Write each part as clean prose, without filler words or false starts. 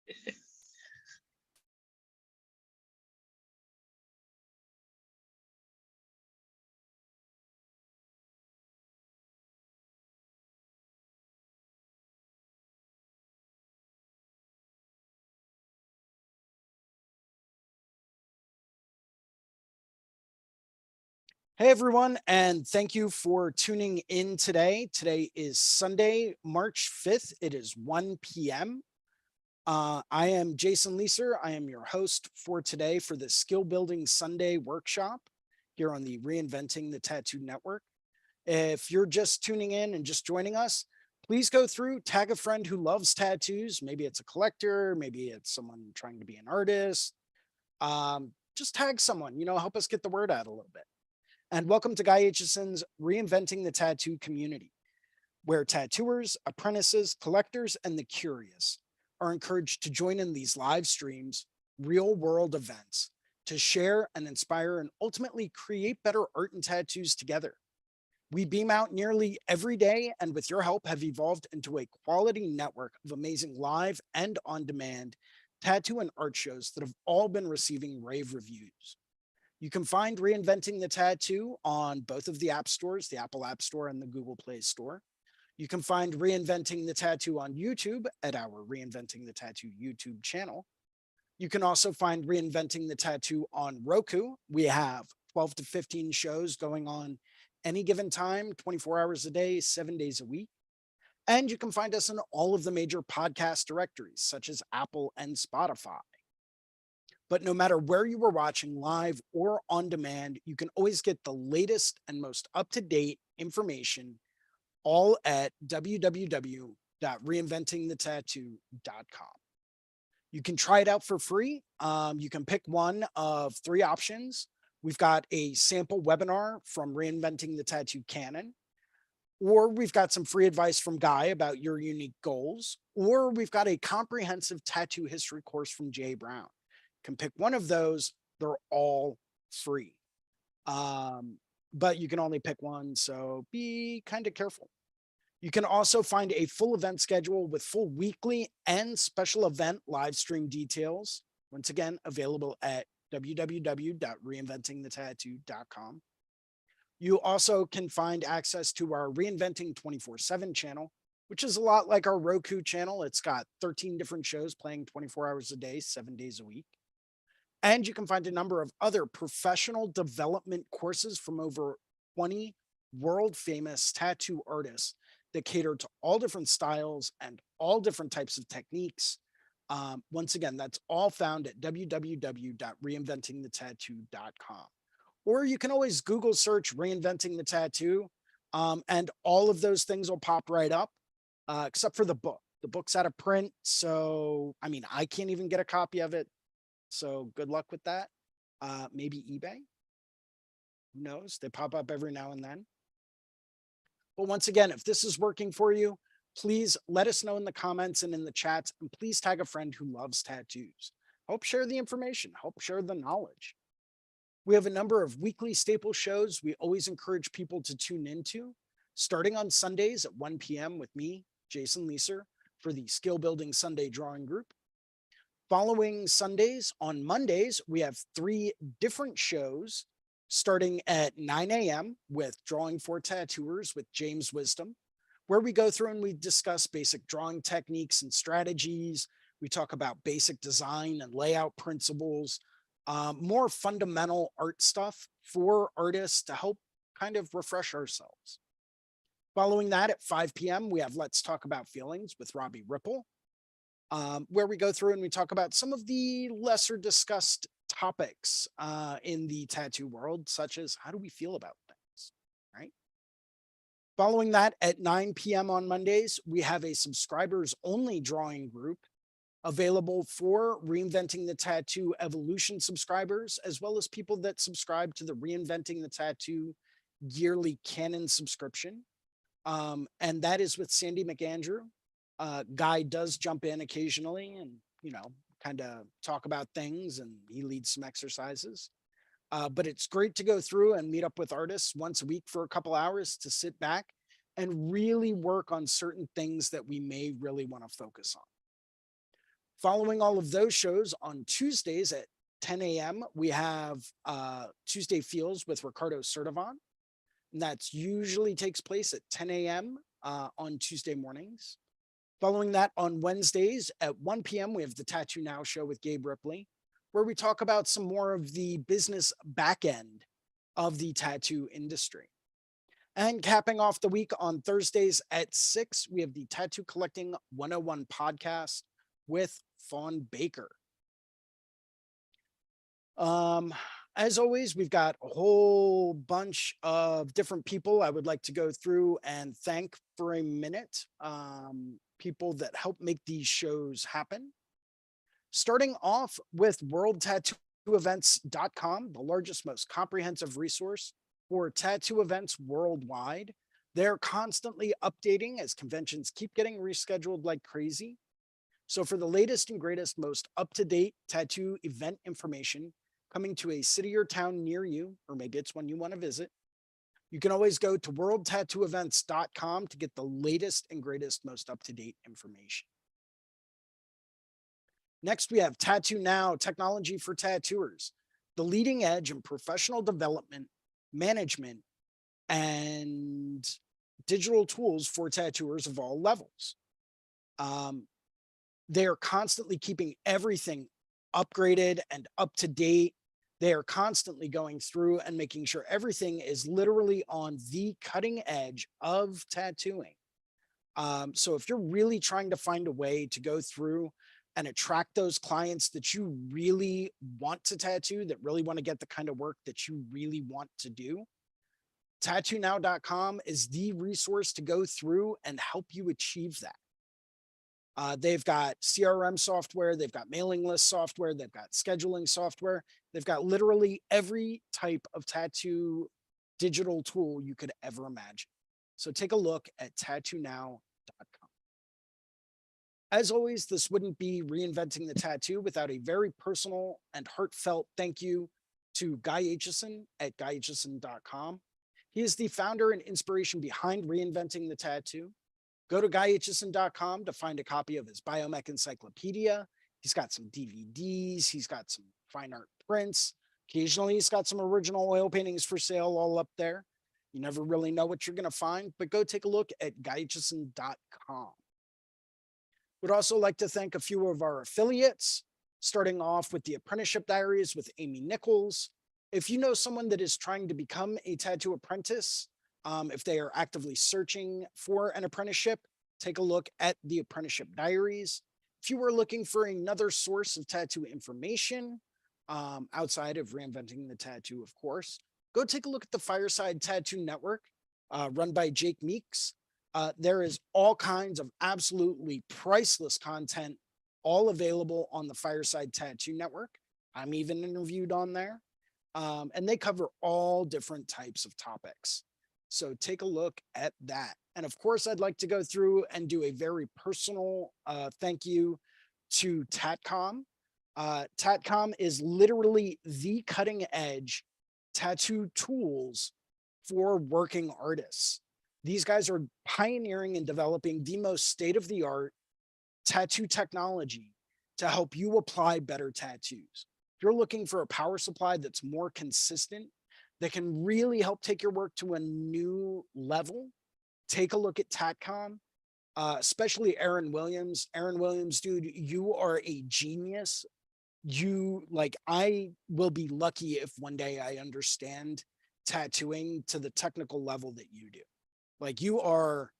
Hey everyone, and thank you for tuning in today. Today is Sunday, March 5th. It is 1 p.m. I am Jason Leeser. I am your host for today for the Skill Building Sunday workshop here on the Reinventing the Tattoo Network. If you're just tuning in and just joining us, please go through, tag a friend who loves tattoos. Maybe it's a collector, maybe it's someone trying to be an artist. Just tag someone, help us get the word out a little bit. And welcome to Guy Aitchison's Reinventing the Tattoo community, where tattooers, apprentices, collectors, and the curious are encouraged to join in these live streams, real world events, to share and inspire and ultimately create better art and tattoos together. We beam out nearly every day, and with your help, have evolved into a quality network of amazing live and on demand tattoo and art shows that have all been receiving rave reviews. You can find Reinventing the Tattoo on both of the app stores, the Apple App Store and the Google Play Store. You can find Reinventing the Tattoo on YouTube at our Reinventing the Tattoo YouTube channel. You can also find Reinventing the Tattoo on Roku. We have 12 to 15 shows going on any given time, 24 hours a day, 7 days a week. And you can find us in all of the major podcast directories, such as Apple and Spotify. But no matter where you are watching live or on demand, you can always get the latest and most up-to-date information all at www.reinventingthetattoo.com. You can try it out for free. You can pick one of three options. We've got a sample webinar from Reinventing the Tattoo Canon, or we've got some free advice from Guy about your unique goals, or we've got a comprehensive tattoo history course from Jay Brown. Can pick one of those. They're all free. But you can only pick one, so be kind of careful. You can also find a full event schedule with full weekly and special event live stream details. Once again, available at www.reinventingthetattoo.com. You also can find access to our Reinventing 24/7 channel, which is a lot like our Roku channel. It's got 13 different shows playing 24 hours a day, 7 days a week. And you can find a number of other professional development courses from over 20 world famous tattoo artists that cater to all different styles and all different types of techniques. Once again, that's all found at www.reinventingthetattoo.com. Or you can always Google search Reinventing the Tattoo, and all of those things will pop right up, except for the book. The book's out of print. So, I can't even get a copy of it. So good luck with that. Maybe eBay. Who knows? They pop up every now and then. But once again, if this is working for you, please let us know in the comments and in the chats, and please tag a friend who loves tattoos. Help share the information, help share the knowledge. We have a number of weekly staple shows we always encourage people to tune into, starting on Sundays at 1 p.m. with me, Jason Leeser, for the Skill Building Sunday Drawing Group. Following Sundays, on Mondays, we have 3 different shows starting at 9 a.m. with Drawing for Tattooers with James Wisdom, where we go through and we discuss basic drawing techniques and strategies. We talk about basic design and layout principles, more fundamental art stuff for artists to help kind of refresh ourselves. Following that at 5 p.m., we have Let's Talk About Feelings with Robbie Ripple, where we go through and we talk about some of the lesser discussed topics in the tattoo world, such as how do we feel about things, right? Following that at 9 p.m. on Mondays, we have a subscribers only drawing group available for Reinventing the Tattoo Evolution subscribers, as well as people that subscribe to the Reinventing the Tattoo yearly Canon subscription. And that is with Sandy McAndrew. Guy does jump in occasionally and, kind of talk about things, and he leads some exercises. But it's great to go through and meet up with artists once a week for a couple hours to sit back and really work on certain things that we may really want to focus on. Following all of those shows on Tuesdays at 10 a.m., we have Tuesday Feels with Ricardo Sertivon. And that's usually takes place at 10 a.m. On Tuesday mornings. Following that on Wednesdays at 1 p.m., we have the Tattoo Now show with Gabe Ripley, where we talk about some more of the business back end of the tattoo industry. And capping off the week on Thursdays at 6, we have the Tattoo Collecting 101 podcast with Fawn Baker. As always, we've got a whole bunch of different people I would like to go through and thank for a minute. People that help make these shows happen. Starting off with worldtattooevents.com, the largest, most comprehensive resource for tattoo events worldwide. They're constantly updating as conventions keep getting rescheduled like crazy. So for the latest and greatest, most up-to-date tattoo event information coming to a city or town near you, or maybe it's one you want to visit, you can always go to worldtattooevents.com to get the latest and greatest, most up-to-date information. Next, we have Tattoo Now, technology for tattooers, the leading edge in professional development, management, and digital tools for tattooers of all levels. They are constantly keeping everything upgraded and up to date. They are constantly going through and making sure everything is literally on the cutting edge of tattooing. So if you're really trying to find a way to go through and attract those clients that you really want to tattoo, that really want to get the kind of work that you really want to do, tattoonow.com is the resource to go through and help you achieve that. They've got CRM software, they've got mailing list software, they've got scheduling software, they've got literally every type of tattoo digital tool you could ever imagine. So take a look at tattoonow.com. As always, this wouldn't be Reinventing the Tattoo without a very personal and heartfelt thank you to Guy Aitchison at guyaitchison.com. He is the founder and inspiration behind Reinventing the Tattoo. Go to guyaitchison.com to find a copy of his Biomech Encyclopedia. He's got some DVDs. He's got some fine art prints. Occasionally, he's got some original oil paintings for sale all up there. You never really know what you're going to find, but go take a look at guyaitchison.com. Would also like to thank a few of our affiliates, starting off with the Apprenticeship Diaries with Amy Nichols. If you know someone that is trying to become a tattoo apprentice, if they are actively searching for an apprenticeship, take a look at the Apprenticeship Diaries. If you are looking for another source of tattoo information, outside of Reinventing the Tattoo, of course, go take a look at the Fireside Tattoo Network, run by Jake Meeks. There is all kinds of absolutely priceless content, all available on the Fireside Tattoo Network. I'm even interviewed on there. And they cover all different types of topics. So take a look at that. And of course, I'd like to go through and do a very personal thank you to Tatcom. Tatcom is literally the cutting edge tattoo tools for working artists. These guys are pioneering and developing the most state-of-the-art tattoo technology to help you apply better tattoos. If you're looking for a power supply that's more consistent, that can really help take your work to a new level, take a look at Tatcom, especially Aaron Williams. Aaron Williams, dude, you are a genius. I will be lucky if one day I understand tattooing to the technical level that you do. Like, you are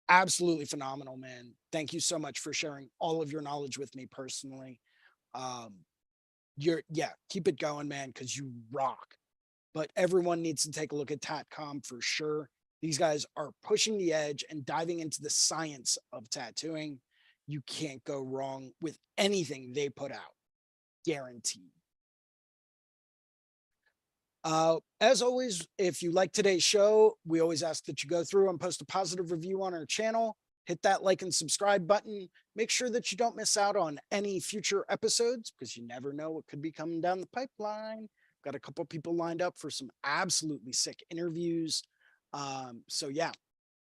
absolutely phenomenal, man. Thank you so much for sharing all of your knowledge with me personally. Keep it going, man, because you rock. But everyone needs to take a look at Tatcom for sure. These guys are pushing the edge and diving into the science of tattooing. You can't go wrong with anything they put out. Guaranteed. As always, if you like today's show, we always ask that you go through and post a positive review on our channel. Hit that like and subscribe button. Make sure that you don't miss out on any future episodes, because you never know what could be coming down the pipeline. Got a couple people lined up for some absolutely sick interviews. So yeah,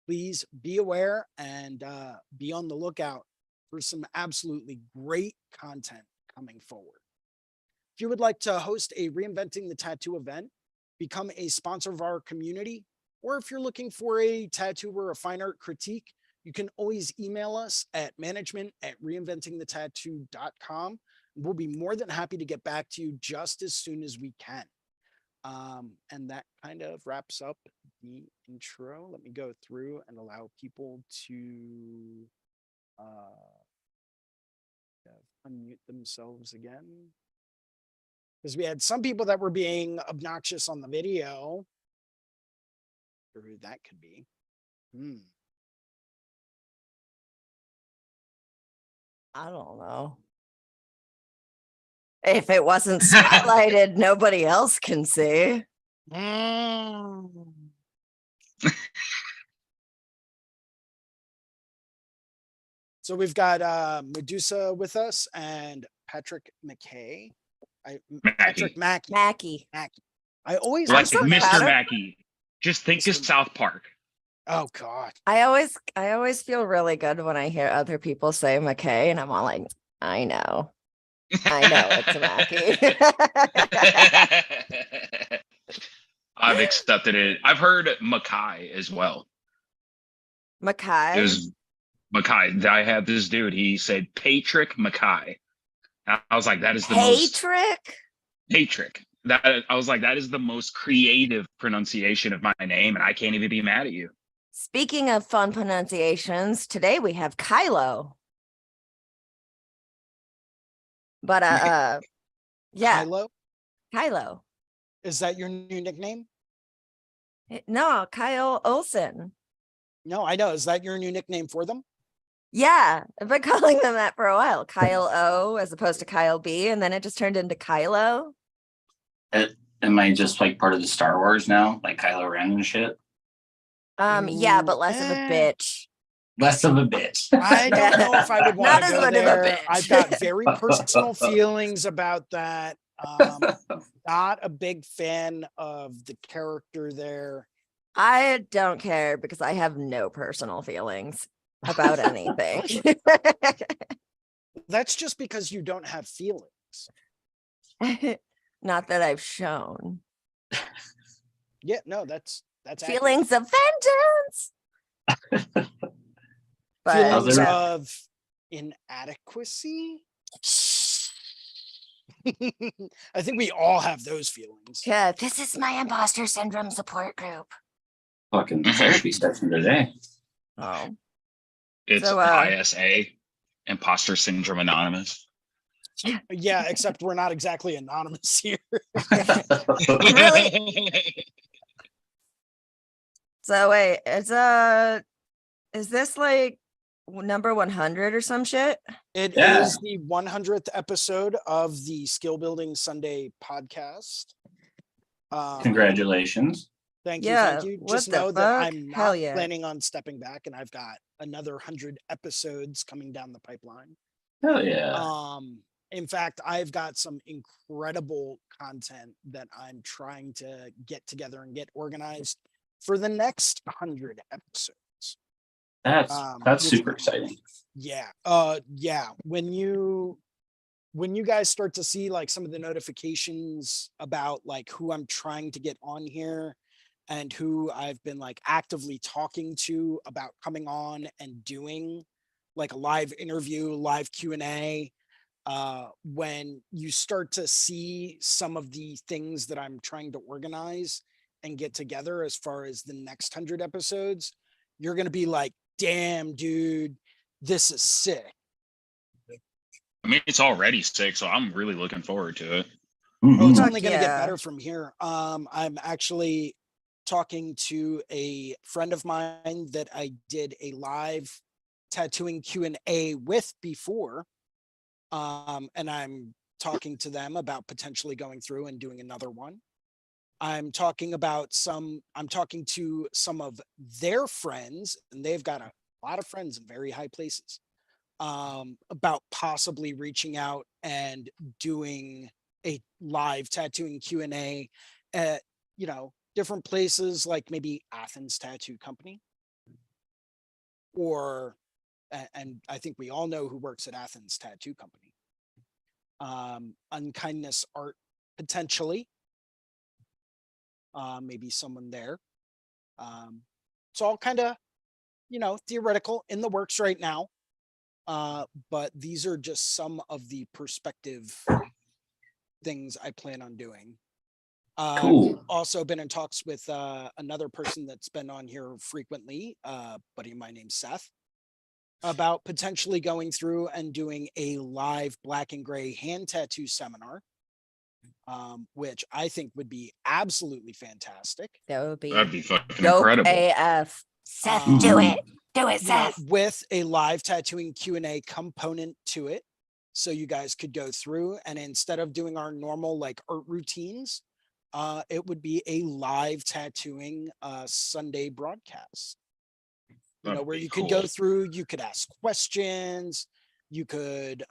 please be aware and be on the lookout for some absolutely great content coming forward. If you would like to host a Reinventing the Tattoo event, become a sponsor of our community, or if you're looking for a tattoo or a fine art critique, you can always email us at management@reinventingthetattoo.com. We'll be more than happy to get back to you just as soon as we can. And that kind of wraps up the intro. Let me go through and allow people to unmute themselves again. Because we had some people that were being obnoxious on the video. Or who that could be. I don't know. If it wasn't spotlighted, nobody else can see. So we've got Medusa with us and Patrick McKay. Patrick Mackie. I always like so Mr. proud of- Mackey. Just think of South Park. Oh God. I always feel really good when I hear other people say McKay, and I'm all like, I know it's Mackie. I've accepted it. I've heard Mackay as well. Mackay. It was Mackay. I had this dude. He said Patrick Mackay. I was like, that is the most Patrick. That I was like, that is the most creative pronunciation of my name, and I can't even be mad at you. Speaking of fun pronunciations, today we have Kylo. But yeah. Kylo. Is that your new nickname? No, Kyle Olsen. No, I know. Is that your new nickname for them? Yeah, I've been calling them that for a while. Kyle O as opposed to Kyle B, and then it just turned into Kylo. Am I just like part of the Star Wars now, like Kylo Ren and shit? Yeah, but less of a bitch. Less of a bitch. I don't know if I would want Not to as go much of a there. bitch. I've got very personal feelings about that. Not a big fan of the character there. I don't care because I have no personal feelings about anything. That's just because you don't have feelings. Not that I've shown. Yeah, no, that's Feelings of vengeance. Feelings of inadequacy. I think we all have those feelings. Yeah, this is my imposter syndrome support group. Fucking therapy session today. Oh. It's So, ISA, Imposter Syndrome Anonymous. Yeah, except we're not exactly anonymous here. Really? So wait, is this like number 100 or some shit? It is the 100th episode of the Skill Building Sunday podcast. Congratulations. Thank you. Yeah, Thank you. what Just the know that fuck? I'm Hell not yeah. planning on stepping back, and I've got another 100 episodes coming down the pipeline. Hell yeah. In fact, I've got some incredible content that I'm trying to get together and get organized for the next 100 episodes. That's super exciting. Yeah. Yeah. When you guys start to see like some of the notifications about like who I'm trying to get on here and who I've been like actively talking to about coming on and doing like a live interview, live Q&A, when you start to see some of the things that I'm trying to organize and get together as far as the next 100 episodes, you're going to be like, damn, dude, this is sick. I mean, it's already sick, so I'm really looking forward to it. Oh, it's Fuck only going to get yeah. better from here. I'm actually talking to a friend of mine that I did a live tattooing Q&A with before. And I'm talking to them about potentially going through and doing another one. I'm talking to some of their friends, and they've got a lot of friends in very high places, about possibly reaching out and doing a live tattooing Q&A at, different places like maybe Athens Tattoo Company or and I think we all know who works at Athens Tattoo Company. Unkindness Art, potentially. Maybe someone there. It's all kind of, theoretical, in the works right now. But these are just some of the perspective things I plan on doing. Cool. Also been in talks with another person that's been on here frequently, buddy of mine named Seth, about potentially going through and doing a live black and gray hand tattoo seminar, which I think would be absolutely fantastic. That would That'd be be fucking dope incredible. AF. Seth, Um, do it. Do it, you know, Seth. with a live tattooing Q&A component to it. So you guys could go through, and instead of doing our normal like art routines, it would be a live tattooing Sunday broadcast. That'd Where be you could go cool. through, you could ask questions, you could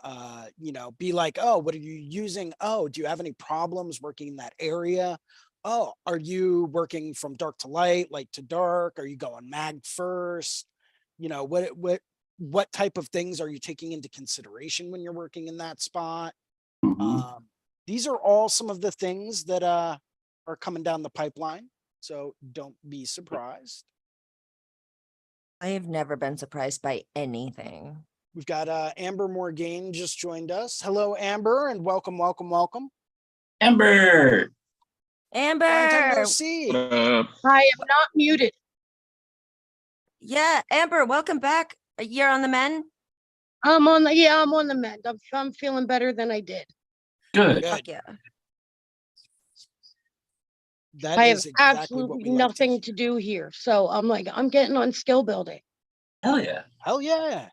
be like, oh, what are you using? Oh, do you have any problems working in that area? Oh, are you working from dark to light to dark? Are you going mag first? What type of things are you taking into consideration when you're working in that spot? Mhm. These are all some of the things that are coming down the pipeline. So don't be surprised. I have never been surprised by anything. We've got Amber Morgaine just joined us. Hello, Amber, and welcome, welcome, welcome. Amber. Long time no Amber. see. I am not muted. Yeah, Amber, welcome back. You're on the men. I'm on the mend. I'm feeling better than I did. Good. Fuck Good. yeah. That I have is exactly what absolutely we like nothing to do here. So I'm getting on skill building. Hell yeah. Hell yeah.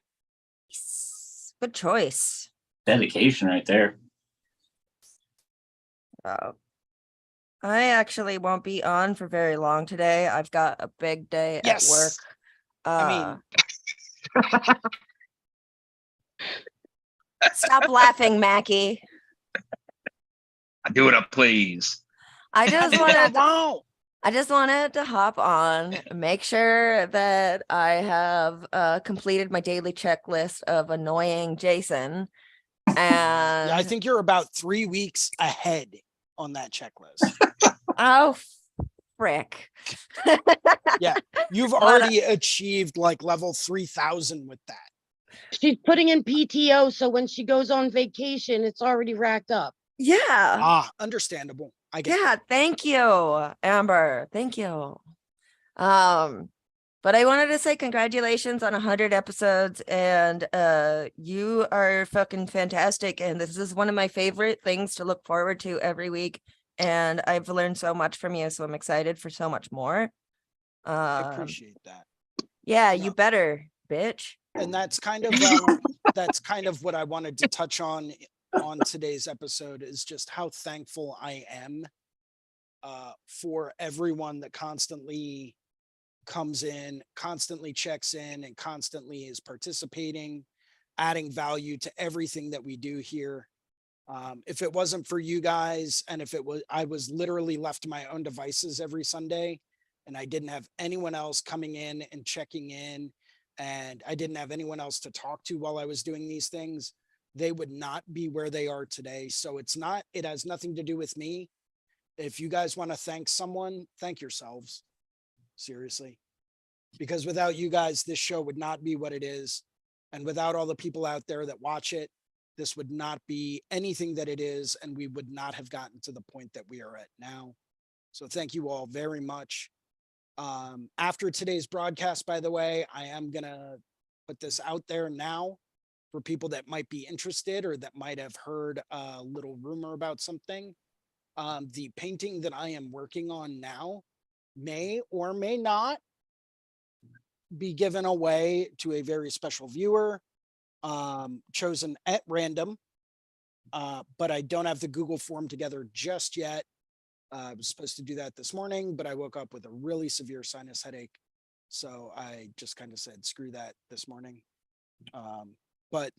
Good choice. Dedication right there. Oh. I actually won't be on for very long today. I've got a big day at work. Yes. I mean, Stop laughing, Mackie. Do it up, please. I just wow. wanted to hop on, make sure that I have completed my daily checklist of annoying Jason. And Yeah, I think you're about 3 weeks ahead on that checklist. oh frick. Yeah, you've already achieved like level 3000 with that. She's putting in PTO, so when she goes on vacation, it's already racked up. Yeah. Understandable. I get Yeah, thank you, Amber. Thank you. But I wanted to say congratulations on 100 episodes, and you are fucking fantastic, and this is one of my favorite things to look forward to every week, and I've learned so much from you, so I'm excited for so much more. I appreciate that. Yeah, You you know, better, bitch. And that's kind of what I wanted to touch on today's episode, is just how thankful I am for everyone that constantly comes in, constantly checks in, and constantly is participating, adding value to everything that we do here. If it wasn't for you guys, and if I was literally left to my own devices every Sunday, and I didn't have anyone else coming in and checking in, and I didn't have anyone else to talk to while I was doing these things, they would not be where they are today. So it has nothing to do with me. If you guys want to thank someone, thank yourselves. Seriously. Because without you guys, this show would not be what it is. And without all the people out there that watch it, this would not be anything that it is. And we would not have gotten to the point that we are at now. So thank you all very much. After today's broadcast, by the way, I am going to put this out there now for people that might be interested or that might have heard a little rumor about something. The painting that I am working on now may or may not be given away to a very special viewer, chosen at random. But I don't have the Google form together just yet. I was supposed to do that this morning, but I woke up with a really severe sinus headache. So I just kind of said, screw that this morning. But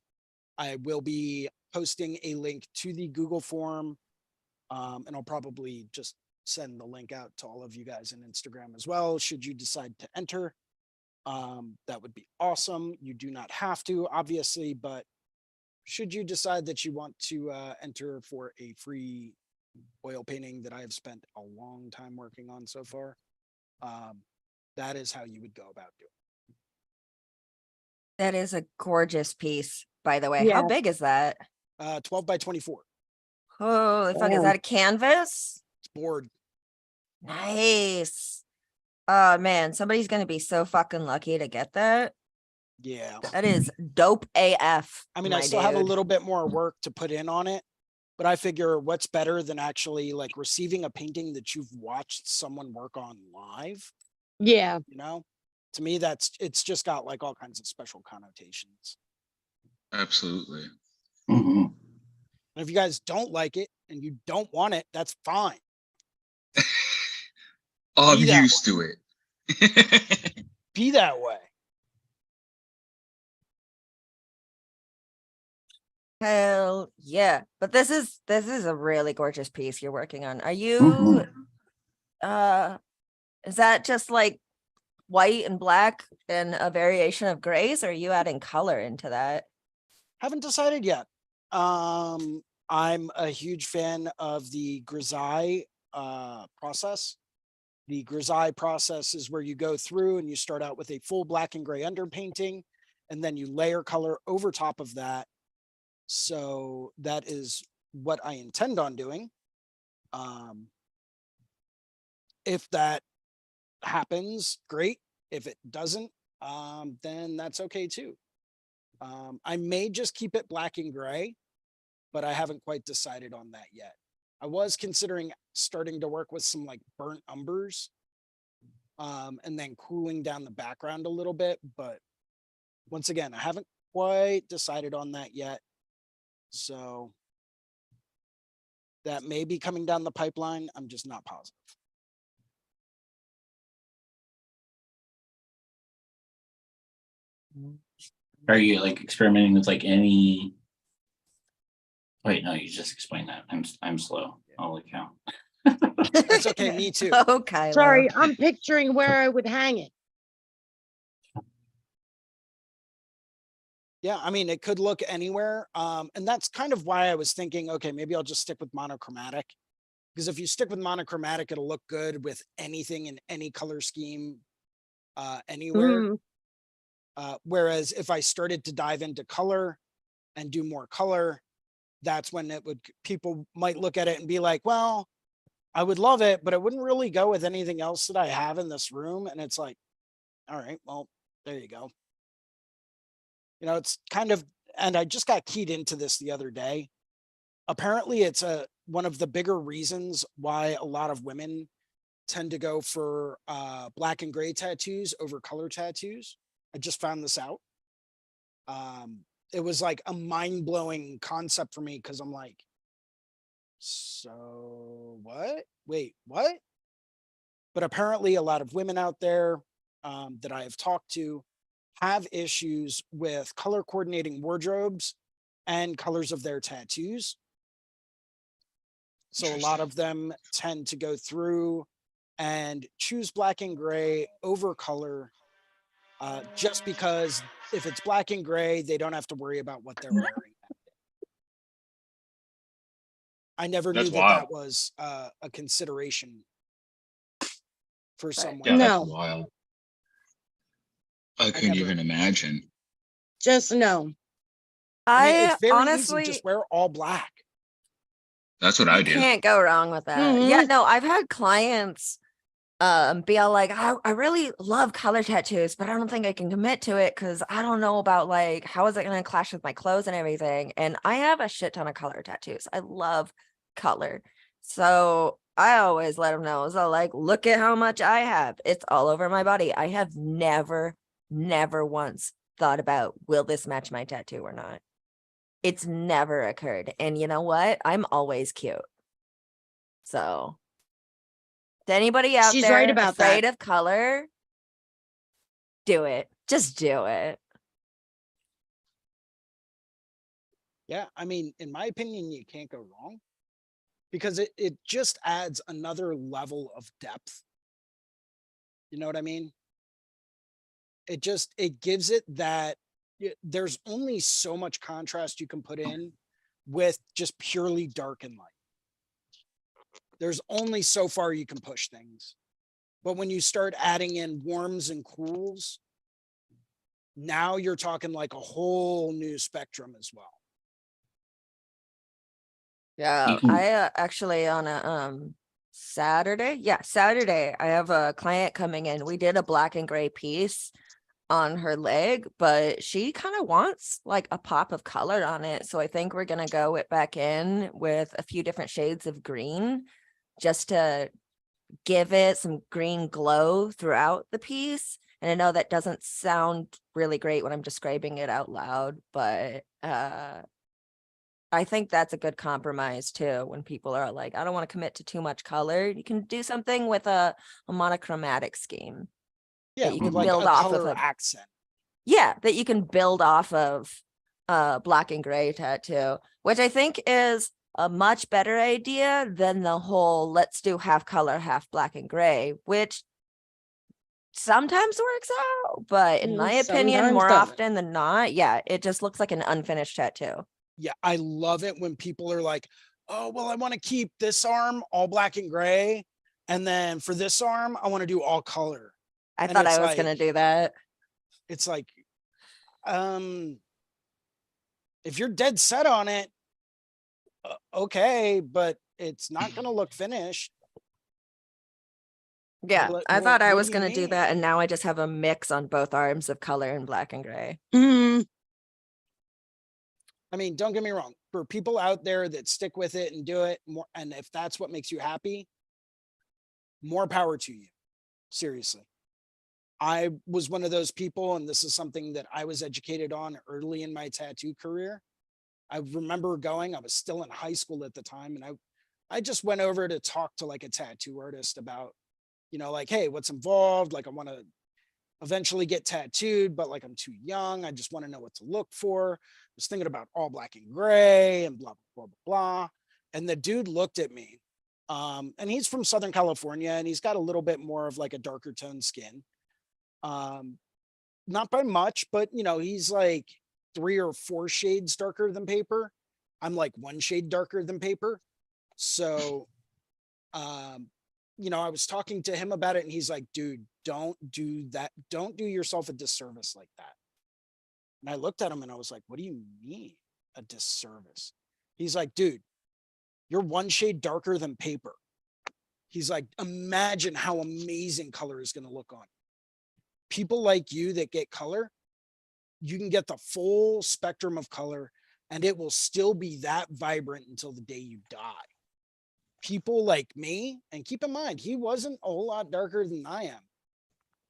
I will be posting a link to the Google form. And I'll probably just send the link out to all of you guys on Instagram as well, should you decide to enter. that would be awesome. You do not have to, obviously, but should you decide that you want to enter for a free oil painting that I have spent a long time working on so far, that is how you would go about doing it. That is a gorgeous piece, by the way. Yeah. How big is that? 12 by 24. Holy fuck, is Oh. that a canvas? It's board. Nice. Oh man, somebody's gonna be so fucking lucky to get that. Yeah. That is dope AF. I mean, I my still have a dude. little bit more work to put in on it, but I figure what's better than actually like receiving a painting that you've watched someone work on live, Yeah. you know? To me, it's just got like all kinds of special connotations. Absolutely. Mhm. And if you guys don't like it and you don't want it, that's fine. I'm Be that used to it. Be that way. Hell yeah. But this is a really gorgeous piece you're working on. Are you Mhm. is that just like white and black and a variation of grays, or are you adding color into that? Haven't decided yet. I'm a huge fan of the grisaille process. The grisaille process is where you go through and you start out with a full black and gray underpainting, and then you layer color over top of that. So that is what I intend on doing. If that happens, great. If it doesn't, then that's okay too. I may just keep it black and gray, but I haven't quite decided on that yet. I was considering starting to work with some like burnt umbers, and then cooling down the background a little bit. But once again, I haven't quite decided on that yet. So that may be coming down the pipeline. I'm just not positive. Are you like experimenting with like any? Wait, no, you just explained that. I'm slow. Holy cow. That's okay. Me too. Oh, Kylo. Sorry, I'm picturing where I would hang it. Yeah, I mean, it could look anywhere. And that's kind of why I was thinking, okay, maybe I'll just stick with monochromatic. Because if you stick with monochromatic, it'll look good with anything in any color scheme, anywhere. Mhm. Whereas if I started to dive into color and do more color, that's when people might look at it and be like, well, I would love it, but it wouldn't really go with anything else that I have in this room. And it's like, all right, well, there you go. You know, it's kind of, and I just got keyed into this the other day. Apparently it's one of the bigger reasons why a lot of women tend to go for black and gray tattoos over color tattoos. I just found this out. It was like a mind-blowing concept for me because I'm like, so what? Wait, what? But apparently a lot of women out there that I have talked to have issues with color coordinating wardrobes and colors of their tattoos. So a lot of them tend to go through and choose black and gray over color, just because if it's black and gray, they don't have to worry about what they're wearing. I never That's knew that wild. that was a consideration for some Yeah, women. that's No. wild. I couldn't never- even imagine. Just no. I mean, I it's very easy. honestly Just wear all black. That's what I you do. can't go wrong with that. Yeah, Mhm. no, I've had clients be all like, I really love color tattoos, but I don't think I can commit to it because I don't know about like how is it going to clash with my clothes and everything. And I have a shit ton of color tattoos. I love color. So I always let them know. So like, look at how much I have. It's all over my body. I have never once thought about, will this match my tattoo or not? It's never occurred. And you know what? I'm always cute. So to anybody out She's there right about afraid that. of color, do it. Just do it. Yeah, I mean, in my opinion, you can't go wrong because it just adds another level of depth. You know what I mean? it gives it that there's only so much contrast you can put in with just purely dark and light. There's only so far you can push things. But when you start adding in warms and cools, now you're talking like a whole new spectrum as well. Yeah, can- I actually on a Saturday, I have a client coming in. We did a black and gray piece on her leg, but she kind of wants like a pop of color on it. So I think we're gonna go it back in with a few different shades of green just to give it some green glow throughout the piece. And I know that doesn't sound really great when I'm describing it out loud, but I think that's a good compromise too. When people are like, I don't want to commit to too much color, you can do something with a monochromatic scheme. Yeah, you with can like build a off of color a- accent. Yeah, that you can build off of black and gray tattoo, which I think is a much better idea than the whole let's do half color, half black and gray, which sometimes works out, but in my opinion, Sometimes more doesn't. often than not, yeah, it just looks like an unfinished tattoo. Yeah, I love it when people are like, oh, well, I want to keep this arm all black and gray. And then for this arm, I want to do all color. I And thought it's I was gonna like- do that. It's like, if you're dead set on it, okay, but it's not going to look finished. Yeah, What- I thought I what was do you gonna do mean? that, and now I just have a mix on both arms of color and black and gray. Mm, I mean, don't get me wrong. For people out there that stick with it and do it more, and if that's what makes you happy, more power to you. Seriously. I was one of those people, and this is something that I was educated on early in my tattoo career. I remember I was still in high school at the time, and I just went over to talk to like a tattoo artist about, like, hey, what's involved? Like, I want to eventually get tattooed, but like I'm too young. I just want to know what to look for. I was thinking about all black and gray and blah, blah, blah, blah. And the dude looked at me. And he's from Southern California, and he's got a little bit more of like a darker tone skin. Not by much, but he's like 3 or 4 shades darker than paper. I'm like 1 shade darker than paper. So, I was talking to him about it, and he's like, dude, don't do that. Don't do yourself a disservice like that. And I looked at him and I was like, what do you mean a disservice? He's like, dude, you're 1 shade darker than paper. He's like, imagine how amazing color is going to look on people like you that get color. You can get the full spectrum of color, and it will still be that vibrant until the day you die. People like me, and keep in mind, he wasn't a whole lot darker than I am.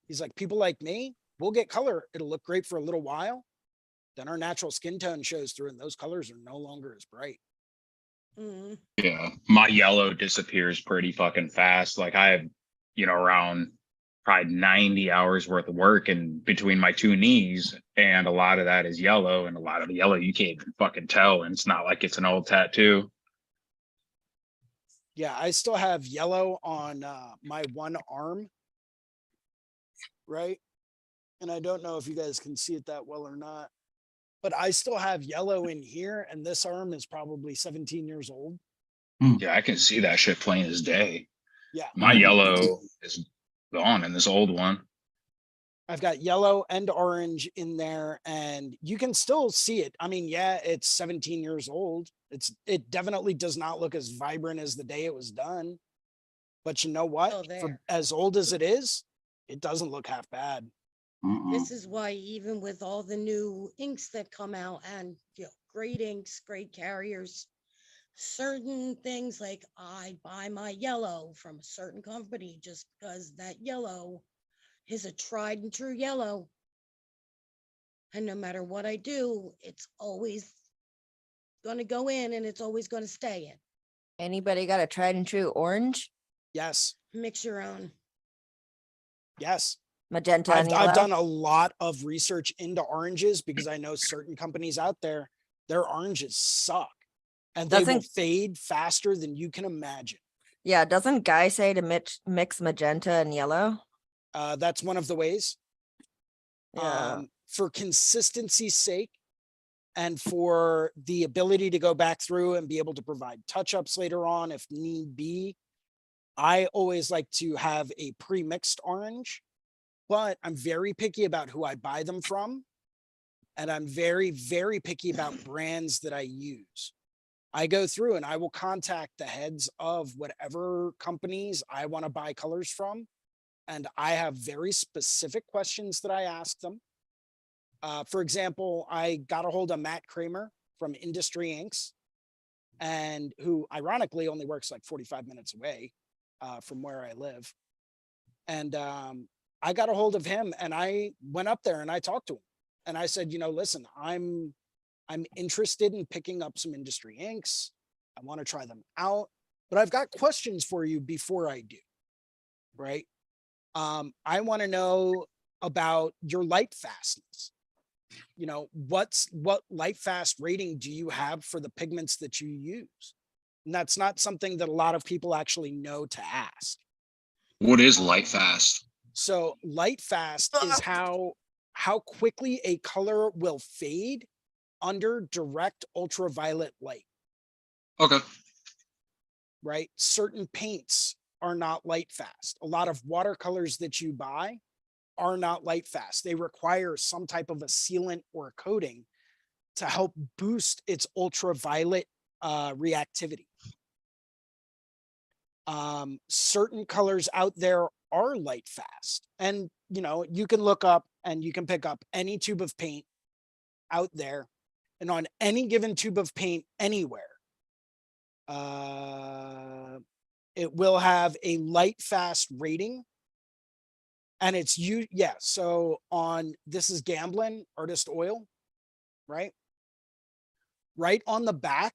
He's like, people like me, we'll get color. It'll look great for a little while. Then our natural skin tone shows through, and those colors are no longer as bright. mm. Yeah, my yellow disappears pretty fucking fast. Like I have, around probably 90 hours worth of work in between my 2 knees, and a lot of that is yellow, and a lot of the yellow you can't even fucking tell, and it's not like it's an old tattoo. Yeah, I still have yellow on my one arm, right? And I don't know if you guys can see it that well or not, but I still have yellow in here, and this arm is probably 17 years old. Yeah, I can see that shit plain as day. Yeah. My yellow is gone in this old one. I've got yellow and orange in there, and you can still see it. I mean, yeah, it's 17 years old. It definitely does not look as vibrant as the day it was done. But you know what? Still For there. as old as it is, it doesn't look half bad. This is why even with all the new inks that come out and great inks, great carriers, certain things like I buy my yellow from a certain company just because that yellow is a tried and true yellow. And no matter what I do, it's always going to go in and it's always going to stay in. Anybody got a tried and true orange, Yes. Mix your own. Yes. magenta, and I've yellow? done a lot of research into oranges because I know certain companies out there, their oranges suck, and they will Doesn't- fade faster than you can imagine. Yeah, doesn't Guy say to mix magenta and yellow? That's one of the ways. Yeah. For consistency's sake and for the ability to go back through and be able to provide touch-ups later on if need be, I always like to have a pre-mixed orange, but I'm very picky about who I buy them from. And I'm very, very picky about brands that I use. I go through and I will contact the heads of whatever companies I want to buy colors from. And I have very specific questions that I ask them. For example, I got a hold of Matt Kramer from Industry Inks, and who ironically only works like 45 minutes away from where I live. And I got a hold of him and I went up there and I talked to him. And I said, listen, I'm interested in picking up some Industry Inks. I want to try them out, but I've got questions for you before I do. Right. I want to know about your light fastness. What light fast rating do you have for the pigments that you use? And that's not something that a lot of people actually know to ask. What is light fast? So light fast is how quickly a color will fade under direct ultraviolet light. Okay. Right? Certain paints are not light fast. A lot of watercolors that you buy are not light fast. They require some type of a sealant or a coating to help boost its ultraviolet reactivity. Certain colors out there are light fast, and you can look up and you can pick up any tube of paint out there, and on any given tube of paint anywhere, it will have a light fast rating. And it's so on, this is Gamblin Artist Oil, right on the back,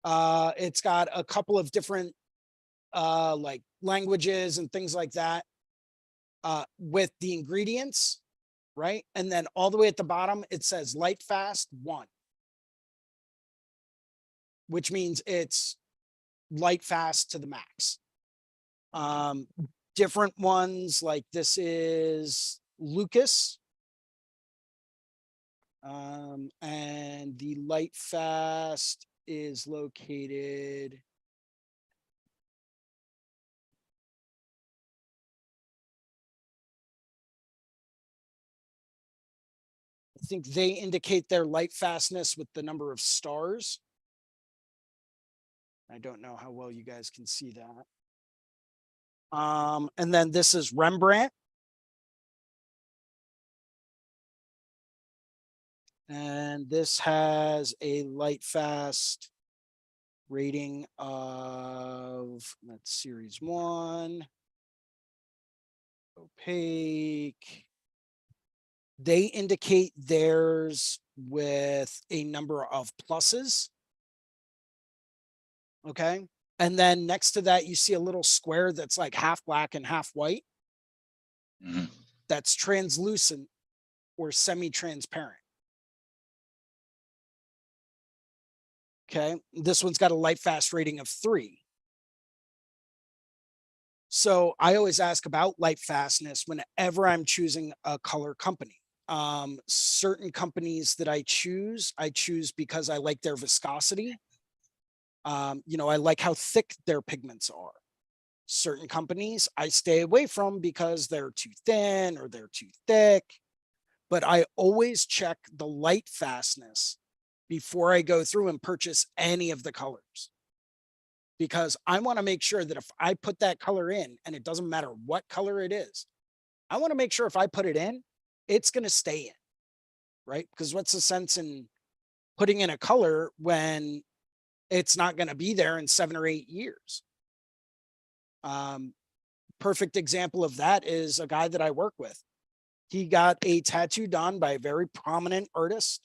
it's got a couple of different like languages and things like that with the ingredients, right? And then all the way at the bottom, it says light fast 1, which means it's light fast to the max. Different ones, like this is Lucas. And the light fast is located. I think they indicate their light fastness with the number of stars. I don't know how well you guys can see that. And then this is Rembrandt. And this has a light fast rating of, that's series 1. Opaque. They indicate theirs with a number of pluses. Okay. And then next to that, you see a little square that's like half black and half white. Mm-hmm. That's translucent or semi-transparent. Okay. This one's got a light fast rating of 3. So I always ask about light fastness whenever I'm choosing a color company. Certain companies that I choose because I like their viscosity. I like how thick their pigments are. Certain companies I stay away from because they're too thin or they're too thick. But I always check the light fastness before I go through and purchase any of the colors. Because I want to make sure that if I put that color in, and it doesn't matter what color it is, I want to make sure if I put it in, it's going to stay in, right? Because what's the sense in putting in a color when it's not going to be there in 7 or 8 years? Perfect example of that is a guy that I work with. He got a tattoo done by a very prominent artist,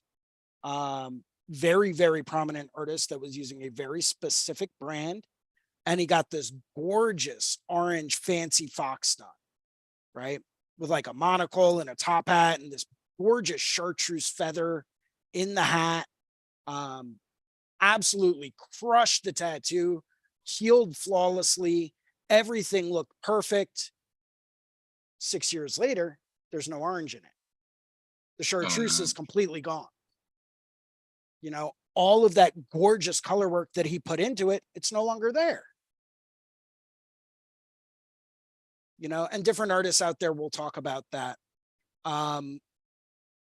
very, very prominent artist that was using a very specific brand. And he got this gorgeous orange fancy fox done, right? With like a monocle and a top hat and this gorgeous chartreuse feather in the hat. Absolutely crushed the tattoo, healed flawlessly. Everything looked perfect. 6 years later, there's no orange in it. The Oh, chartreuse no. is completely gone. You know, all of that gorgeous color work that he put into it, it's no longer there. You know, and different artists out there will talk about that.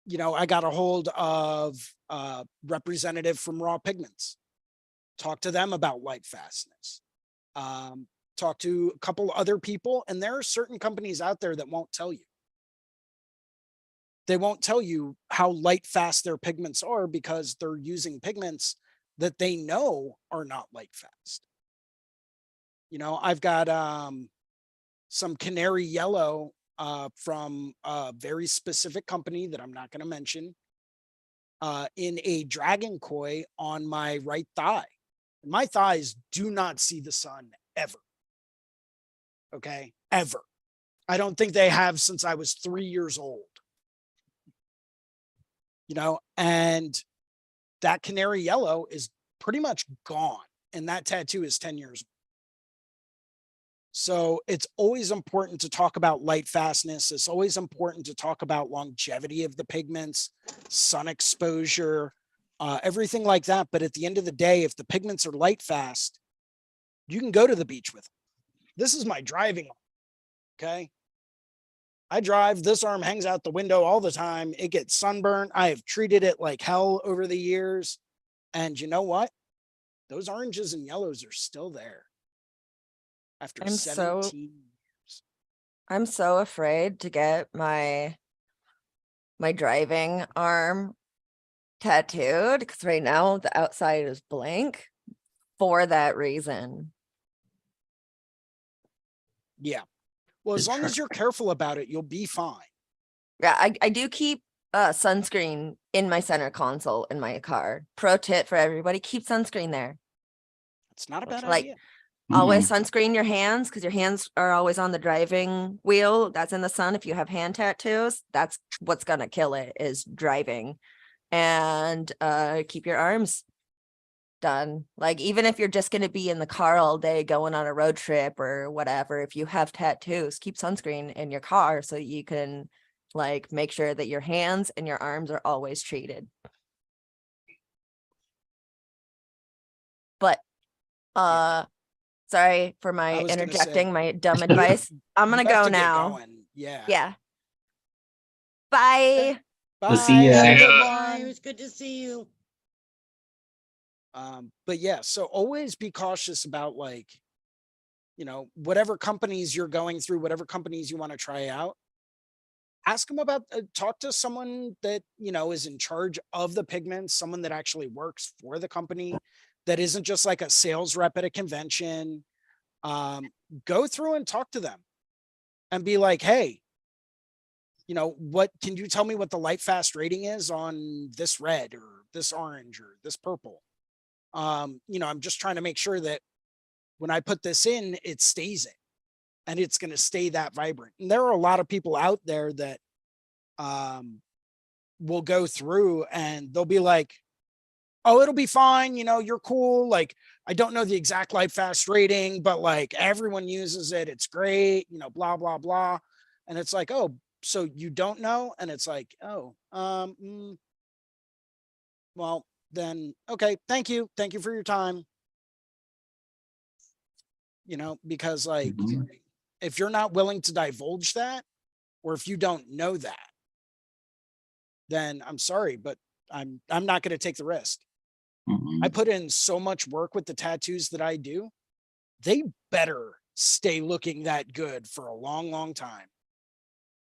You know, I got a hold of a representative from Raw Pigments, talk to them about light fastness. Talk to a couple other people, and there are certain companies out there that won't tell you. They won't tell you how light fast their pigments are because they're using pigments that they know are not light fast. You know, I've got some canary yellow from a very specific company that I'm not going to mention in a dragon koi on my right thigh. My thighs do not see the sun ever. Okay, ever. I don't think they have since I was 3 years old. You know, and that canary yellow is pretty much gone. And that tattoo is 10 years old. So it's always important to talk about light fastness. It's always important to talk about longevity of the pigments, sun exposure, everything like that. But at the end of the day, if the pigments are light fast, you can go to the beach with them. This is my driving arm. Okay. I drive, this arm hangs out the window all the time. It gets sunburned. I have treated it like hell over the years. And you know what? Those oranges and yellows are still there. After 17 years. I'm so afraid to get my driving arm tattooed because right now the outside is blank for that reason. Yeah. Well, as long as you're careful about it, you'll be fine. Yeah, I do keep sunscreen in my center console in my car. Pro tip for everybody, keep sunscreen there. It's not a bad Like, idea. always sunscreen your hands because your hands are always on the driving wheel. That's in the sun. If you have hand tattoos, that's what's gonna kill it is driving. And keep your arms done. Like, even if you're just gonna be in the car all day going on a road trip or whatever, if you have tattoos, keep sunscreen in your car so you can like make sure that your hands and your arms are always treated. But sorry for my interjecting my dumb advice. I'm gonna go now. Yeah. Yeah. Bye. Bye. We'll see ya. Have a See good ya. one. It was good to see you. But yeah, so always be cautious about, like, you know, whatever companies you're going through, whatever companies you want to try out, ask them about, talk to someone that, you know, is in charge of the pigments, someone that actually works for the company, that isn't just like a sales rep at a convention. Go through and talk to them and be like, hey, you know, what can you tell me what the light fast rating is on this red or this orange or this purple? You know, I'm just trying to make sure that when I put this in, it stays in and it's going to stay that vibrant. And there are a lot of people out there that will go through and they'll be like, oh, it'll be fine. You know, you're cool. Like, I don't know the exact light fast rating, but like everyone uses it. It's great, you know, blah, blah, blah. And it's like, oh, so you don't know? And it's like, oh, well, then, okay, thank you. Thank you for your time. You know, because like, if you're not willing to divulge that, or if you don't know that, then I'm sorry, but I'm not going to take the risk. I put in so much work with the tattoos that I do. They better stay looking that good for a long, long time.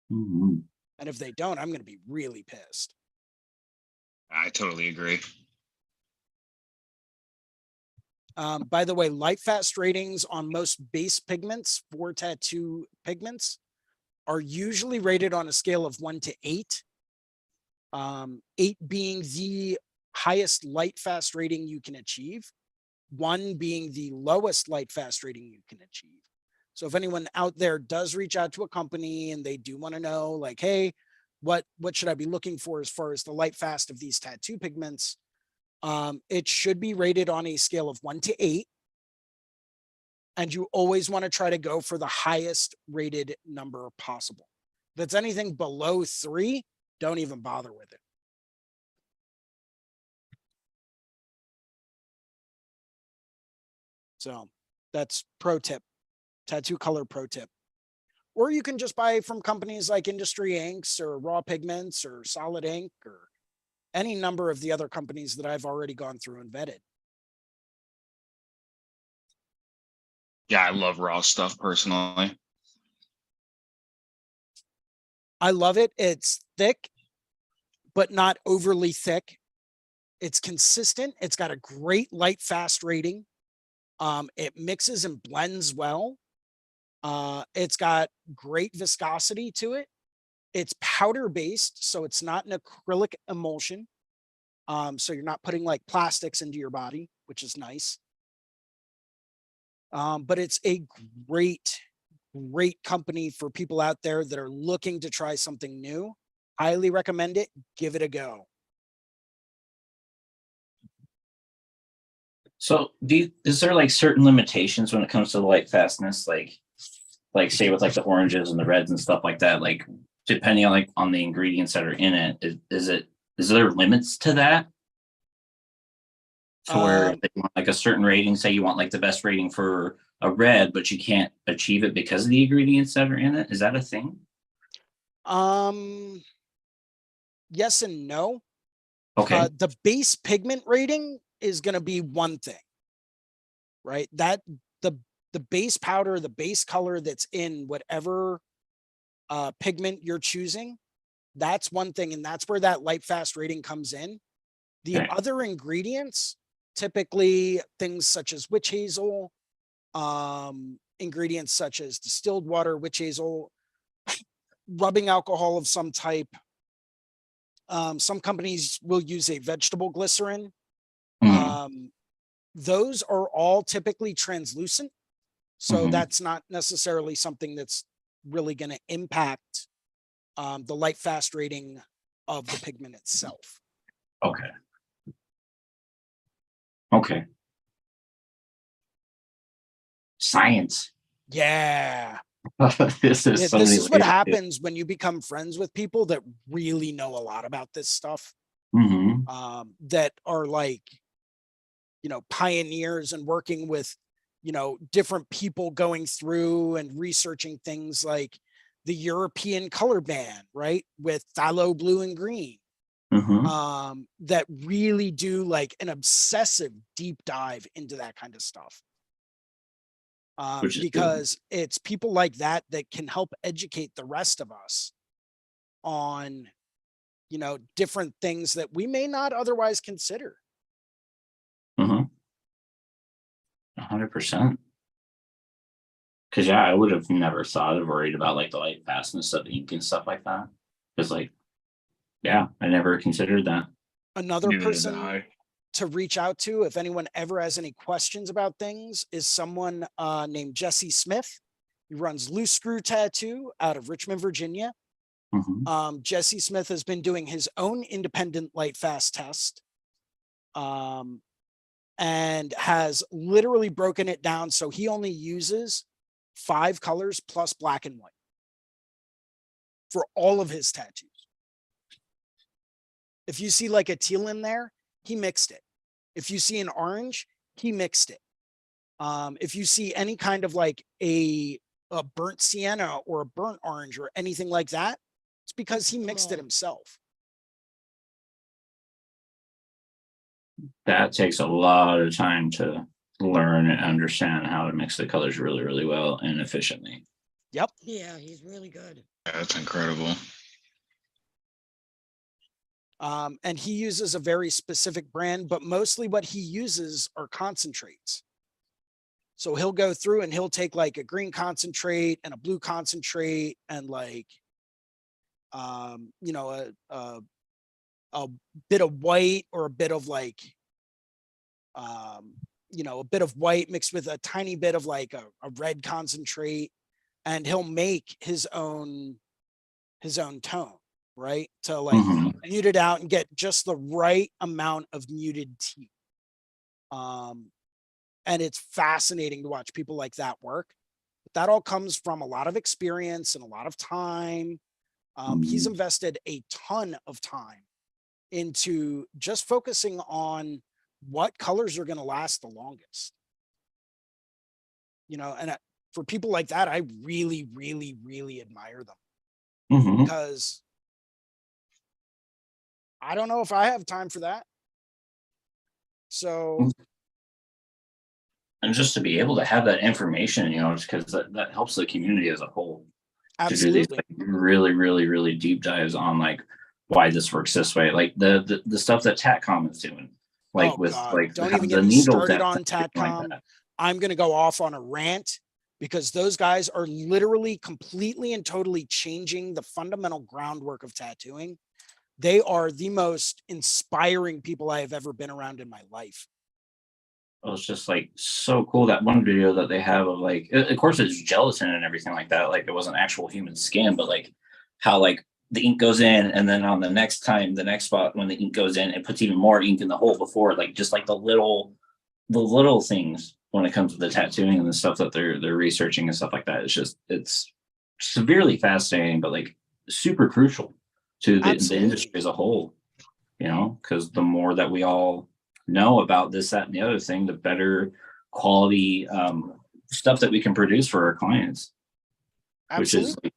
And if they don't, I'm going to be really pissed. I totally agree. By the way, light fast ratings on most base pigments for tattoo pigments are usually rated on a scale of 1 to 8. 8 being the highest light fast rating you can achieve, 1 being the lowest light fast rating you can achieve. So if anyone out there does reach out to a company and they do want to know, like, hey, what should I be looking for as far as the light fast of these tattoo pigments? It should be rated on a scale of 1 to 8. And you always want to try to go for the highest rated number possible. If it's anything below 3, don't even bother with it. So that's pro tip, tattoo color pro tip. Or you can just buy from companies like Industry Inks or Raw Pigments or Solid Ink or any number of the other companies that I've already gone through and vetted. Yeah, I love raw stuff personally. I love it. It's thick, but not overly thick. It's consistent. It's got a great light fast rating. It mixes and blends well. It's got great viscosity to it. It's powder based, so it's not an acrylic emulsion. So you're not putting like plastics into your body, which is nice. But it's a great company for people out there that are looking to try something new. Highly recommend it. Give it a go. So is there like certain limitations when it comes to the light fastness? Like say with like the oranges and the reds and stuff like that, like depending on like on the ingredients that are in it, is there limits to that? To where if you want like a certain rating, say you want like the best rating for a red, but you can't achieve it because of the ingredients that are in it. Is that a thing? Yes and no. Okay. The base pigment rating is going to be one thing, right? That the base powder, the base color that's in whatever pigment you're choosing, that's one thing. And that's where that light fast rating comes in. The Okay. other ingredients, typically things such as witch hazel, ingredients such as distilled water, witch hazel, rubbing alcohol of some type. Some companies will use a vegetable glycerin. Mhm. Those are all typically translucent. So Mhm. that's not necessarily something that's really going to impact the light fast rating of the pigment itself. Okay. Okay. Science. Yeah. This is Yeah, so this many is what layers to it. happens when you become friends with people that really know a lot about this stuff, Mhm. that are like, pioneers and working with, different people going through and researching things like the European color ban, right? With phthalo blue and green, Mhm. that really do like an obsessive deep dive into that kind of stuff. Which is good. Because it's people like that that can help educate the rest of us on, different things that we may not otherwise consider. 100%. Because yeah, I would have never thought of worried about like the light fastness of ink and stuff like that. Because like, yeah, I never considered that. Another Neither did person I. to reach out to if anyone ever has any questions about things is someone named Jesse Smith. He runs Loose Screw Tattoo out of Richmond, Virginia. Mhm. Jesse Smith has been doing his own independent light fast test, and has literally broken it down so he only uses 5 colors plus black and white for all of his tattoos. If you see like a teal in there, he mixed it. If you see an orange, he mixed it. If you see any kind of like a burnt sienna or a burnt orange or anything like that, it's because he mixed it himself. That takes a lot of time to learn and understand how to mix the colors really, really well and efficiently. Yep. Yeah, he's really good. Yeah, that's incredible. And he uses a very specific brand, but mostly what he uses are concentrates. So he'll go through and he'll take like a green concentrate and a blue concentrate and like, a bit of white or a bit of like, a bit of white mixed with a tiny bit of like a red concentrate, and he'll make his own tone, right? To like Mhm. mute it out and get just the right amount of muted tea. And it's fascinating to watch people like that work. But that all comes from a lot of experience and a lot of time, He's invested a ton of time into just focusing on what colors are going to last the longest. And for people like that, I really, really, really admire them because I don't know if I have time for that. So, and just to be able to have that information, because that helps the community as a whole. absolutely. To do these really, really, really deep dives on like why this works this way, like the stuff that Tatcom is doing, like don't even get me started on Tatcom. Like I'm going to go off on a rant because those guys are literally completely and totally changing the fundamental groundwork of tattooing. They are the most inspiring people I have ever been around in my life. Well, it's just like so cool, that one video that they have of like, of course it's gelatin and everything like that, like it wasn't actual human skin, but like how like the ink goes in, and then on the next spot when the ink goes in, it puts even more ink in the hole before, like just like the little things when it comes to the tattooing and the stuff that they're researching and stuff like that. It's severely fascinating, but like super crucial to the industry as a whole, because the more that we all know about this, that, and the other thing, the better quality stuff that we can produce for our clients. Absolutely. Which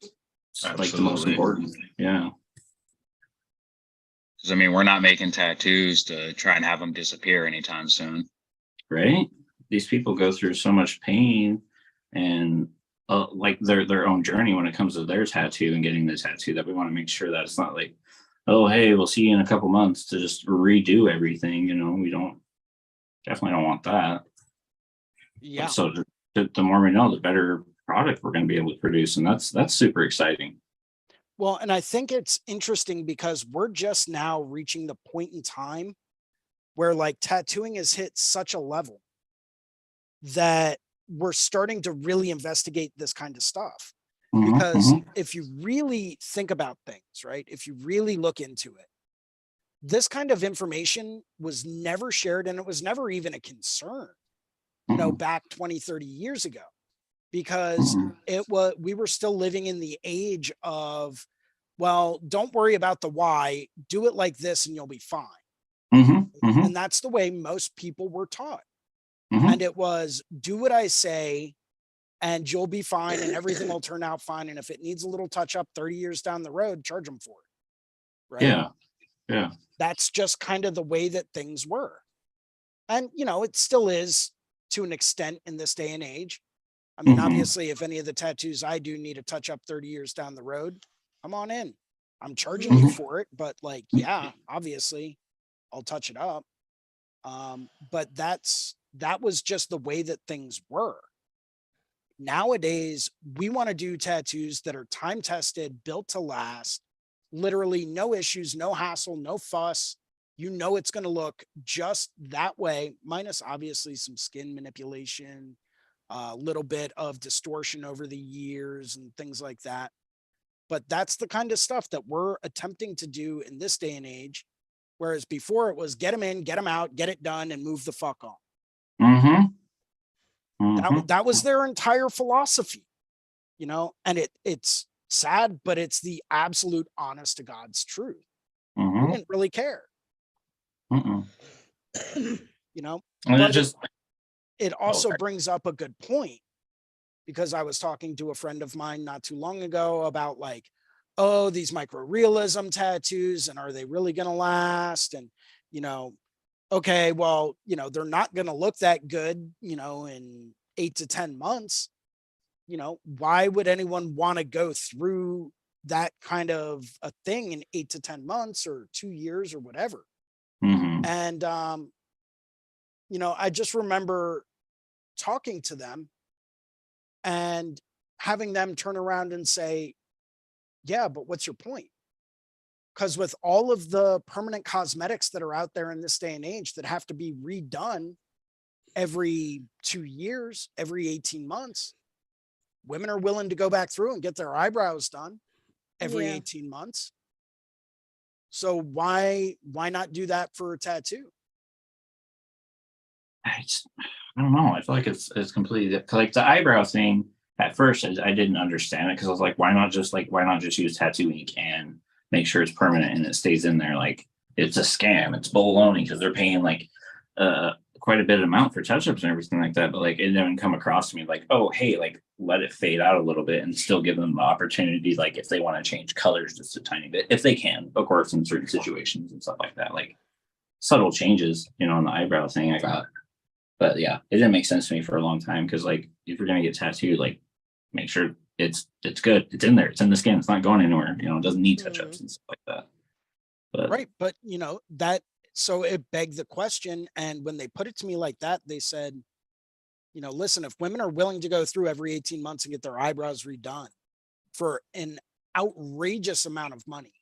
is like the most important. Yeah. Because I mean, we're not making tattoos to try and have them disappear anytime soon. Right? These people go through so much pain and like their own journey when it comes to their tattoo and getting the tattoo, that we want to make sure that it's not like, oh, hey, we'll see you in a couple months to just redo everything. We definitely don't want that. Yeah. So the more we know, the better product we're going to be able to produce. And that's super exciting. Well, and I think it's interesting because we're just now reaching the point in time where like tattooing has hit such a level that we're starting to really investigate this kind of stuff. Because if you really think about things, right, if you really look into it, this kind of information was never shared, and it was never even a concern, back 20, 30 years ago, because we were still living in the age of, well, don't worry about the why, do it like this and you'll be fine. And that's the way most people were taught. And it was, do what I say and you'll be fine and everything will turn out fine. And if it needs a little touch up 30 years down the road, charge them for it. Right. Yeah. Yeah. That's just kind of the way that things were. And, it still is to an extent in this day and age. I mean, obviously, if any of the tattoos I do need a touch up 30 years down the road, come on in. I'm charging you for it. But like, yeah, obviously I'll touch it up. But that was just the way that things were. Nowadays, we want to do tattoos that are time tested, built to last, literally no issues, no hassle, no fuss. It's going to look just that way, minus obviously some skin manipulation, a little bit of distortion over the years and things like that. But that's the kind of stuff that we're attempting to do in this day and age. Whereas before it was get them in, get them out, get it done and move the fuck on. That was their entire philosophy, and it's sad, but it's the absolute honest to God's truth. They didn't really care. And but it also brings up a good point, because I was talking to a friend of mine not too long ago about like, oh, these microrealism tattoos, and are they really going to last? And, okay, well, they're not going to look that good, in 8 to 10 months. Why would anyone want to go through that kind of a thing in 8 to 10 months or 2 years or whatever? And, I just remember talking to them and having them turn around and say, yeah, but what's your point? Because with all of the permanent cosmetics that are out there in this day and age that have to be redone every 2 years, every 18 months, women are willing to go back through and get their eyebrows done every 18 months. So why not do that for a tattoo? I don't know. I feel like it's completely like the eyebrow thing. at first I didn't understand it because I was like, why not just use tattoo ink and make sure it's permanent and it stays in there? Like, it's a scam, it's baloney, because they're paying like quite a bit of amount for touch-ups and everything like that. But like, it didn't come across to me like, oh hey, like let it fade out a little bit and still give them the opportunity, like if they want to change colors just a tiny bit, if they can, of course, in certain situations and stuff like that, like subtle changes, on the eyebrow thing I got. But yeah, it didn't make sense to me for a long time, because like if you're gonna get tattooed, like make sure it's good, it's in there, it's in the skin, it's not going anywhere, it doesn't need touch-ups and stuff like that. But Right. But that, so it begged the question. And when they put it to me like that, they said, listen, if women are willing to go through every 18 months and get their eyebrows redone for an outrageous amount of money.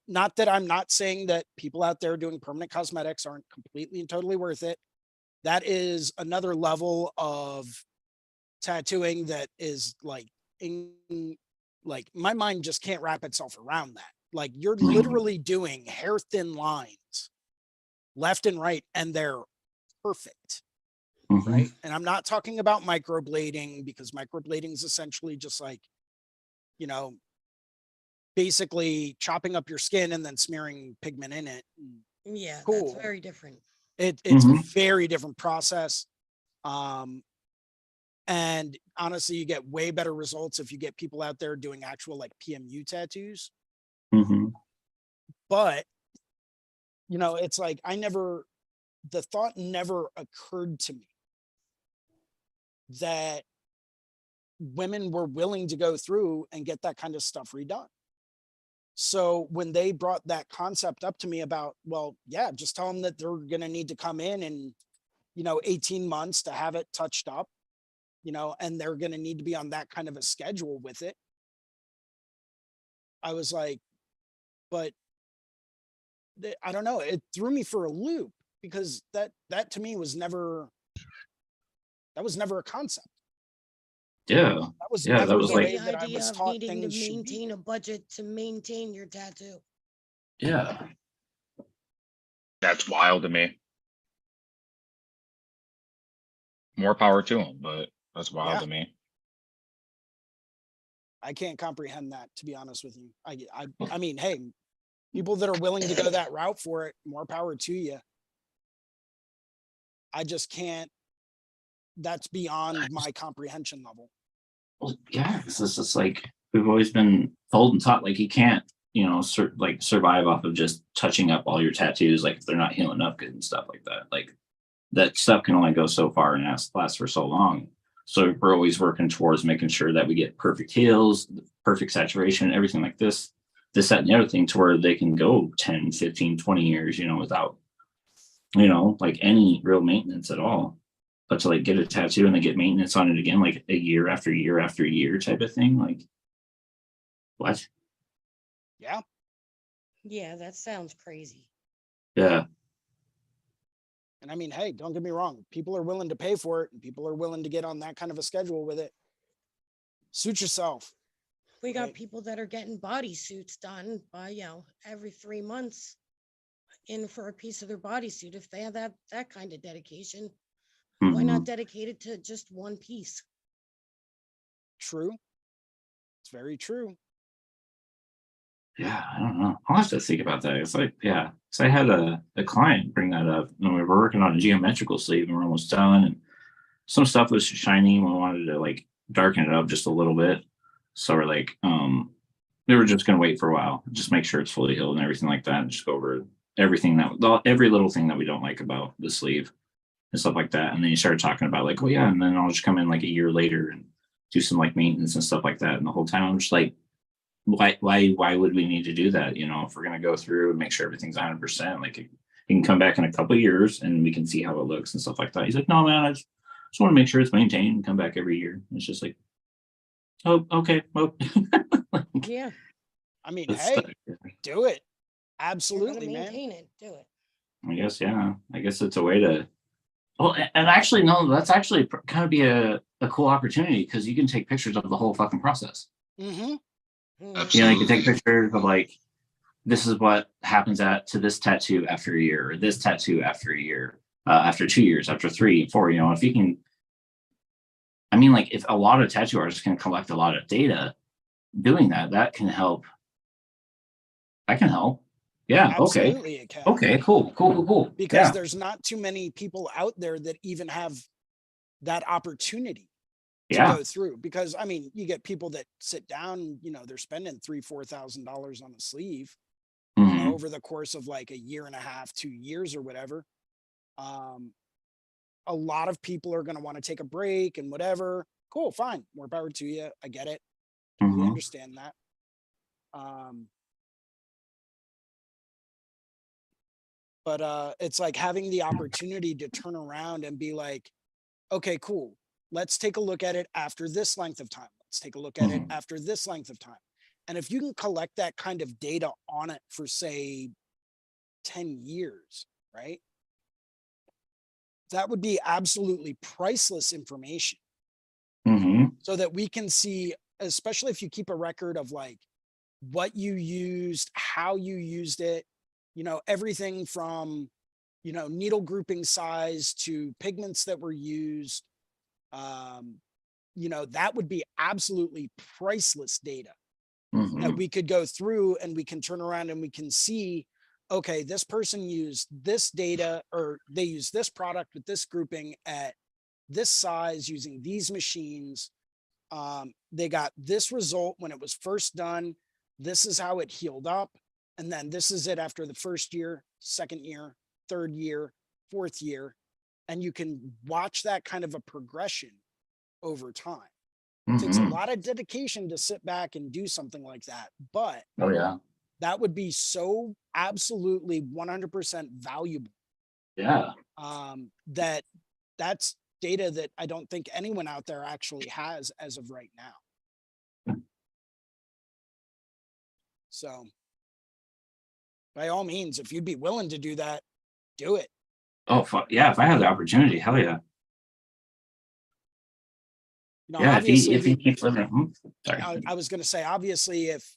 Not that I'm not saying that people out there doing permanent cosmetics aren't completely and totally worth it. That is another level of tattooing that is like my mind just can't wrap itself around that. Like, you're literally doing hair thin lines left and right, and they're perfect. Right. And I'm not talking about microblading, because microblading is essentially just like, basically chopping up your skin and then smearing pigment in it. Yeah, Cool. that's very different. It's a very different process. And honestly, you get way better results if you get people out there doing actual like PMU tattoos. But, it's like, the thought never occurred to me that women were willing to go through and get that kind of stuff redone. So when they brought that concept up to me about, well, yeah, just tell them that they're going to need to come in 18 months to have it touched up, and they're going to need to be on that kind of a schedule with it. I was like, but I don't know. It threw me for a loop, because that to me was never a concept. Yeah. That was Yeah, never that was the like way The that I idea was of taught needing to things should be. maintain a budget to maintain your tattoo. Yeah. That's wild to me. More power to them, but that's wild Yeah. to me. I can't comprehend that, to be honest with you. I mean, hey, people that are willing to go that route for it, more power to you. I just can't. That's beyond my comprehension level. Well, yeah, it's just like we've always been told and taught, like you can't, survive off of just touching up all your tattoos, like if they're not healing up good and stuff like that. Like that stuff can only go so far and last for so long. So we're always working towards making sure that we get perfect heals, perfect saturation, everything like this, that, and the other thing, to where they can go 10, 15, 20 years, without, like any real maintenance at all. But to like get a tattoo and then get maintenance on it again, like a year after year after year type of thing, like what? Yeah. Yeah, that sounds crazy. Yeah. And I mean, hey, don't get me wrong. People are willing to pay for it, and people are willing to get on that kind of a schedule with it. Suit yourself. We got Right. people that are getting bodysuits done by, every 3 months in for a piece of their bodysuit. If they have that kind of dedication, why not dedicate it to just one piece? True. It's very true. Yeah, I don't know. I'll have to think about that. It's like, yeah. So I had a client bring that up when we were working on a geometrical sleeve and we're almost done, and some stuff was shiny. We wanted to like darken it up just a little bit. So we're like, we were just gonna wait for a while, just make sure it's fully healed and everything like that, and just go over everything every little thing that we don't like about the sleeve and stuff like that. And then you started talking about like, oh yeah, and then I'll just come in like a year later and do some like maintenance and stuff like that. And the whole time I'm just like, why would we need to do that? If we're going to go through and make sure everything's 100%, like you can come back in a couple of years and we can see how it looks and stuff like that. He's like, no, man, I just want to make sure it's maintained and come back every year. And it's just like, oh, okay. Well, Yeah. I mean, hey, do it. Absolutely, man. Maintain it. Do it. I guess, yeah. I guess it's a way to. Well, and actually, no, that's actually kind of be a cool opportunity, because you can take pictures of the whole fucking process. Mm-hmm. You can take pictures of like, this is what happens to this tattoo after a year, or this tattoo after a year, after 2 years, after 3, 4. If you can, I mean, like if a lot of tattoo artists can collect a lot of data doing that, that can help. That can help. Yeah. Okay. Absolutely it can. Okay. Cool. Because Yeah. there's not too many people out there that even have that opportunity to Yeah. go through. Because I mean, you get people that sit down, you know, they're spending $3,000-4,000 on a sleeve, you know, Mhm. over the course of like a year and a half, 2 years or whatever. A lot of people are going to want to take a break and whatever. Cool, fine, more power to you. I get it. Totally Mhm. understand that. But it's like having the opportunity to turn around and be like, okay, cool. Let's take a look at it after this length of time. Let's take a look at it Mhm. after this length of time. And if you can collect that kind of data on it for say 10 years, right? That would be absolutely priceless information Mhm. so that we can see, especially if you keep a record of like what you used, how you used it, you know, everything from, you know, needle grouping size to pigments that were used. Um, you know, that would be absolutely priceless data that Mhm. we could go through and we can turn around and we can see, okay, this person used this data or they used this product with this grouping at this size using these machines. They got this result when it was first done. This is how it healed up. And then this is it after the first year, second year, third year, fourth year. And you can watch that kind of a progression over time. It takes a Mhm. lot of dedication to sit back and do something like that. But Oh yeah. that would be so absolutely 100% valuable. Yeah. That that's data that I don't think anyone out there actually has as of right now. So by all means, if you'd be willing to do that, do it. Oh fuck yeah! If I have the opportunity, hell yeah. You know, Yeah. obviously If he keeps living. Sorry. I was going to say, obviously, if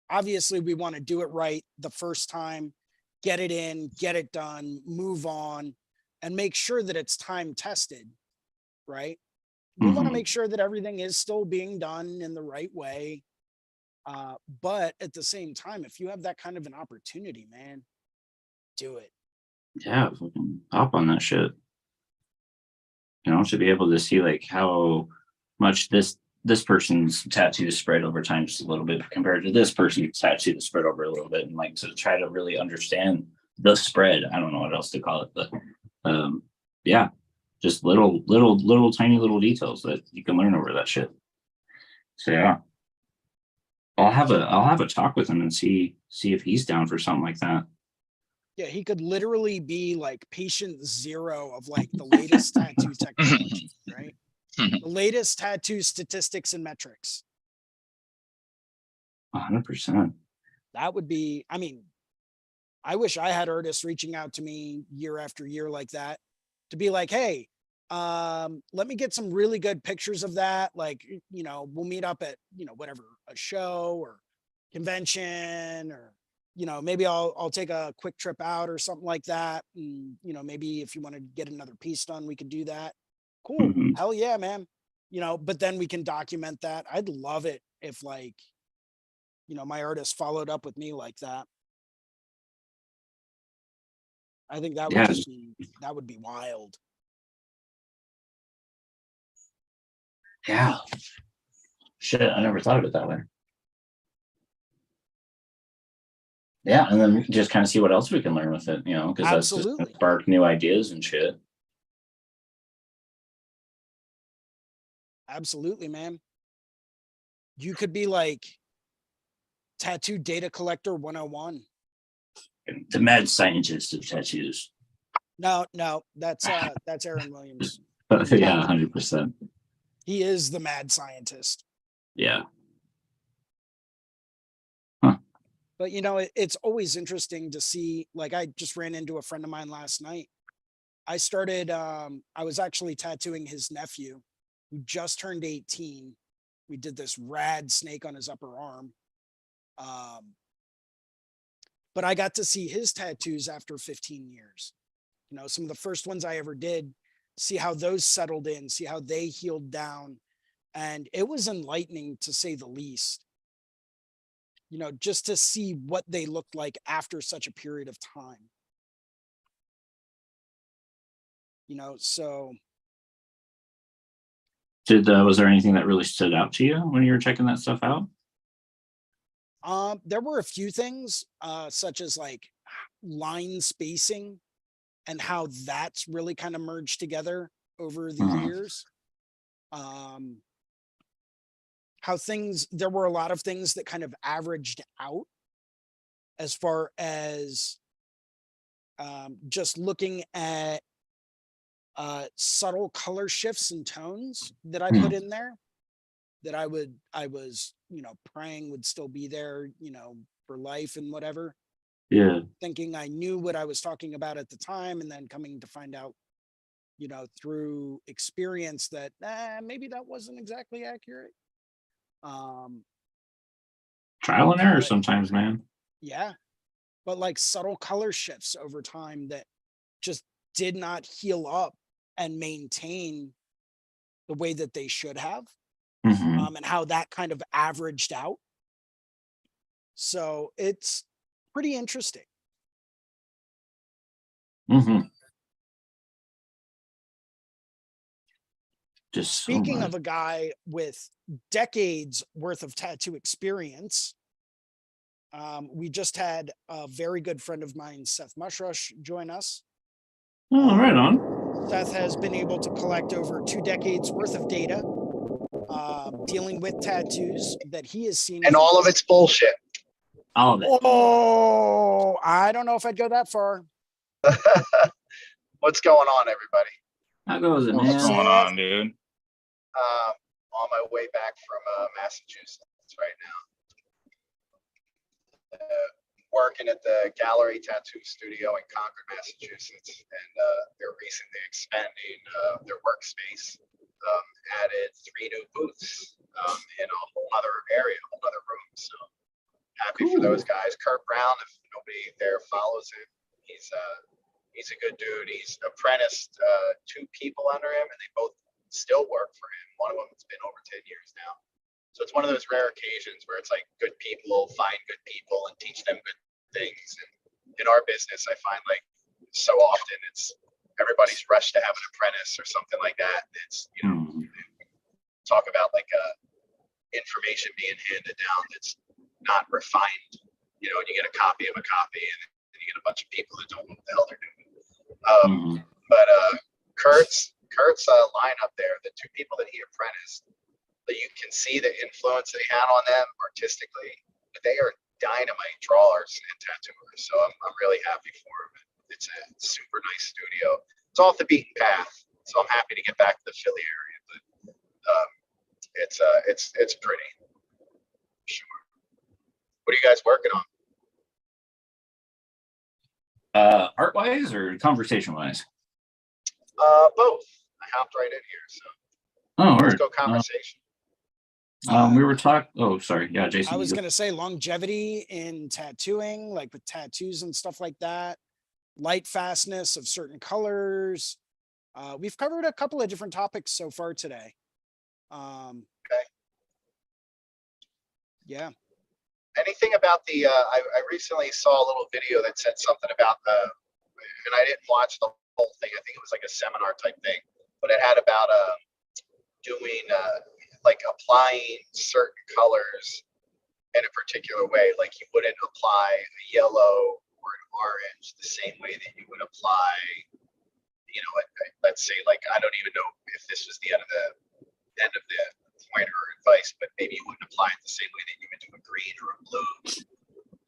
obviously we want to do it right the first time, get it in, get it done, move on, and make sure that it's time tested, right? We want to Mhm. make sure that everything is still being done in the right way. But at the same time, if you have that kind of an opportunity, man, do it. Yeah. Fucking hop on that shit. You know, to be able to see like how much this person's tattoo spread over time just a little bit compared to this person's tattoo spread over a little bit, and like to try to really understand the spread. I don't know what else to call it, but yeah, just little tiny little details that you can learn over that shit. So yeah, I'll have a talk with him and see if he's down for something like that. Yeah, he could literally be like patient zero of like the latest tattoo technology, right? The latest tattoo statistics and metrics. 100%. That would be, I mean, I wish I had artists reaching out to me year after year like that to be like, hey, let me get some really good pictures of that. Like, you know, we'll meet up at, you know, whatever, a show or convention, or, you know, maybe I'll take a quick trip out or something like that. And, you know, maybe if you want to get another piece done, we could do that. Cool. Hmm. Hell yeah, man. You know, but then we can document that. I'd love it if like, you know, my artist followed up with me like that. I think that would Yeah, just be, that would be wild. yeah. Shit, I never thought of it that way. Yeah, and then we can just kind of see what else we can learn with it, you know, because that's just gonna Absolutely. spark new ideas and shit. Absolutely, man. You could be like tattoo data collector 101. The mad scientist of tattoos. No, no, that's Aaron Williams. Yeah, 100%. He is the mad scientist. Yeah. Huh. But you know, it's always interesting to see, like I just ran into a friend of mine last night. I started I was actually tattooing his nephew who just turned 18. We did this rad snake on his upper arm. But I got to see his tattoos after 15 years. You know, some of the first ones I ever did, see how those settled in, see how they healed down. And it was enlightening, to say the least, you know, just to see what they looked like after such a period of time. You know, so was there anything that really stood out to you when you were checking that stuff out? there were a few things, such as like line spacing and how that's really kind of merged together over the Mhm. years. How there were a lot of things that kind of averaged out as far as just looking at subtle color shifts and tones that I put in there that I was, you know, praying would still be there, you know, for life and whatever. Yeah. Thinking I knew what I was talking about at the time, and then coming to find out, you know, through experience that maybe that wasn't exactly accurate. Trial and error But sometimes, man. yeah, but like subtle color shifts over time that just did not heal up and maintain the way that they should have, Mhm. and how that kind of averaged out. So it's pretty interesting. Mhm. Just so Speaking much. of a guy with decades worth of tattoo experience, we just had a very good friend of mine, Seth Mushrush, join us. Oh, right on. Seth has been able to collect over 2 decades worth of data, dealing with tattoos that he has seen. And all of it's bullshit. All of it. Oh, I don't know if I'd go that far. What's going on, everybody? How goes it, What's man? going on, dude? On my way back from Massachusetts right now. Working at the Gallery Tattoo Studio in Concord, Massachusetts, and they're recently expanding their workspace. Added 3 new booths in a whole other area, a whole other room. So happy for those guys. Kurt Brown, if nobody there follows him, he's a good dude. He's apprenticed 2 people under him, and they both still work for him. One of them has been over 10 years now. So it's one of those rare occasions where it's like good people find good people and teach them good things. And in our business, I find like so often it's everybody's rushed to have an apprentice or something like that. It's, you know, talk about like information being handed down that's not refined, you know, and you get a copy of a copy, and then you get a bunch of people that don't know what the hell they're doing. But Kurt's lineup there, the 2 people that he apprenticed, that you can see the influence that he had on them artistically. But they are dynamite drawers and tattooers, so I'm really happy for him. It's a super nice studio. It's off the beaten path, so I'm happy to get back to the Philly area. But it's pretty. Sure. What are you guys working on? Art wise or conversation wise? Both. I hopped right in here, so let's go conversation. We were talking. Oh, sorry. Yeah, Jason. I was going to say longevity in tattooing, like with tattoos and stuff like that, light fastness of certain colors. We've covered a couple of different topics so far today. Okay. Yeah. Anything about the, I recently saw a little video that said something about and I didn't watch the whole thing. I think it was like a seminar type thing, but it had about doing like applying certain colors in a particular way. Like you wouldn't apply a yellow or an orange the same way that you would apply, you know, let's say like, I don't even know if this was the end of the point or advice, but maybe you wouldn't apply it the same way that you would do a green or a blue.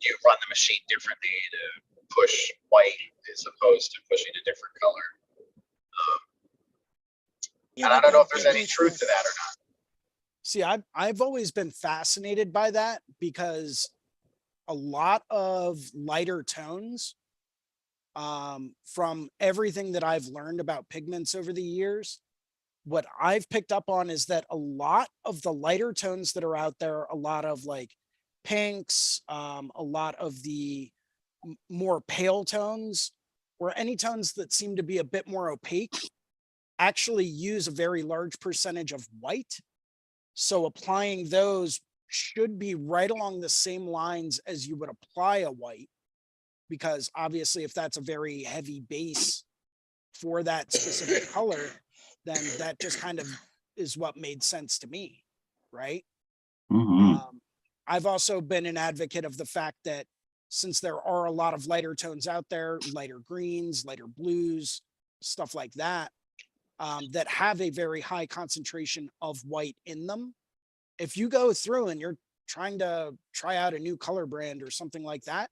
You run the machine differently to push white as opposed to pushing a different color. And I don't know if there's any truth to that or not. See, I've always been fascinated by that, because a lot of lighter tones, from everything that I've learned about pigments over the years, what I've picked up on is that a lot of the lighter tones that are out there, a lot of like pinks, a lot of the more pale tones, or any tones that seem to be a bit more opaque, actually use a very large percentage of white. So applying those should be right along the same lines as you would apply a white, because obviously if that's a very heavy base for that specific color, then that just kind of is what made sense to me, right? I've also been an advocate of the fact that since there are a lot of lighter tones out there, lighter greens, lighter blues, stuff like that, that have a very high concentration of white in them. If you go through and you're trying to try out a new color brand or something like that,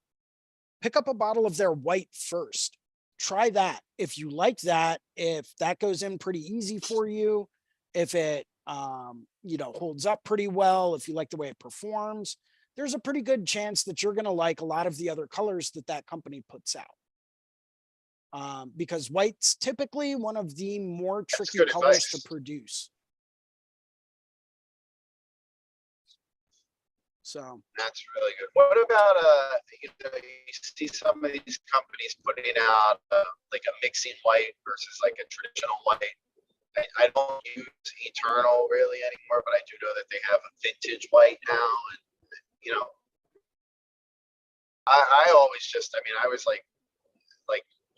pick up a bottle of their white first. Try that. If you like that, if that goes in pretty easy for you, if it holds up pretty well, if you like the way it performs, there's a pretty good chance that you're going to like a lot of the other colors that that company puts out. Because white's typically one of the more tricky colors to produce. So that's really good. What about you see some of these companies putting out like a mixing white versus like a traditional white. I don't use Eternal really anymore, but I do know that they have a vintage white now, and I always just, I was like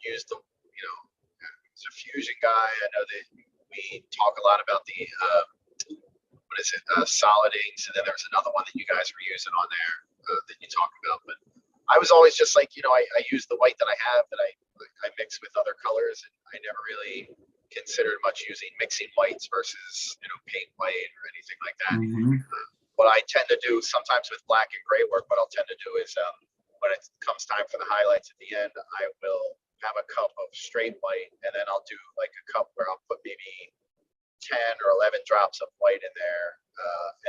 use the, as a fusion guy. I know that we talk a lot about the what is it, solid inks, and then there's another one that you guys were using on there that you talk about. But I was always just like, I use the white that I have that I mix with other colors, and I never really considered much using mixing whites versus paint white or anything like that. What I tend to do sometimes with black and gray work, what I'll tend to do is when it comes time for the highlights at the end, I will have a cup of straight white, and then I'll do like a cup where I'll put maybe 10 or 11 drops of white in there,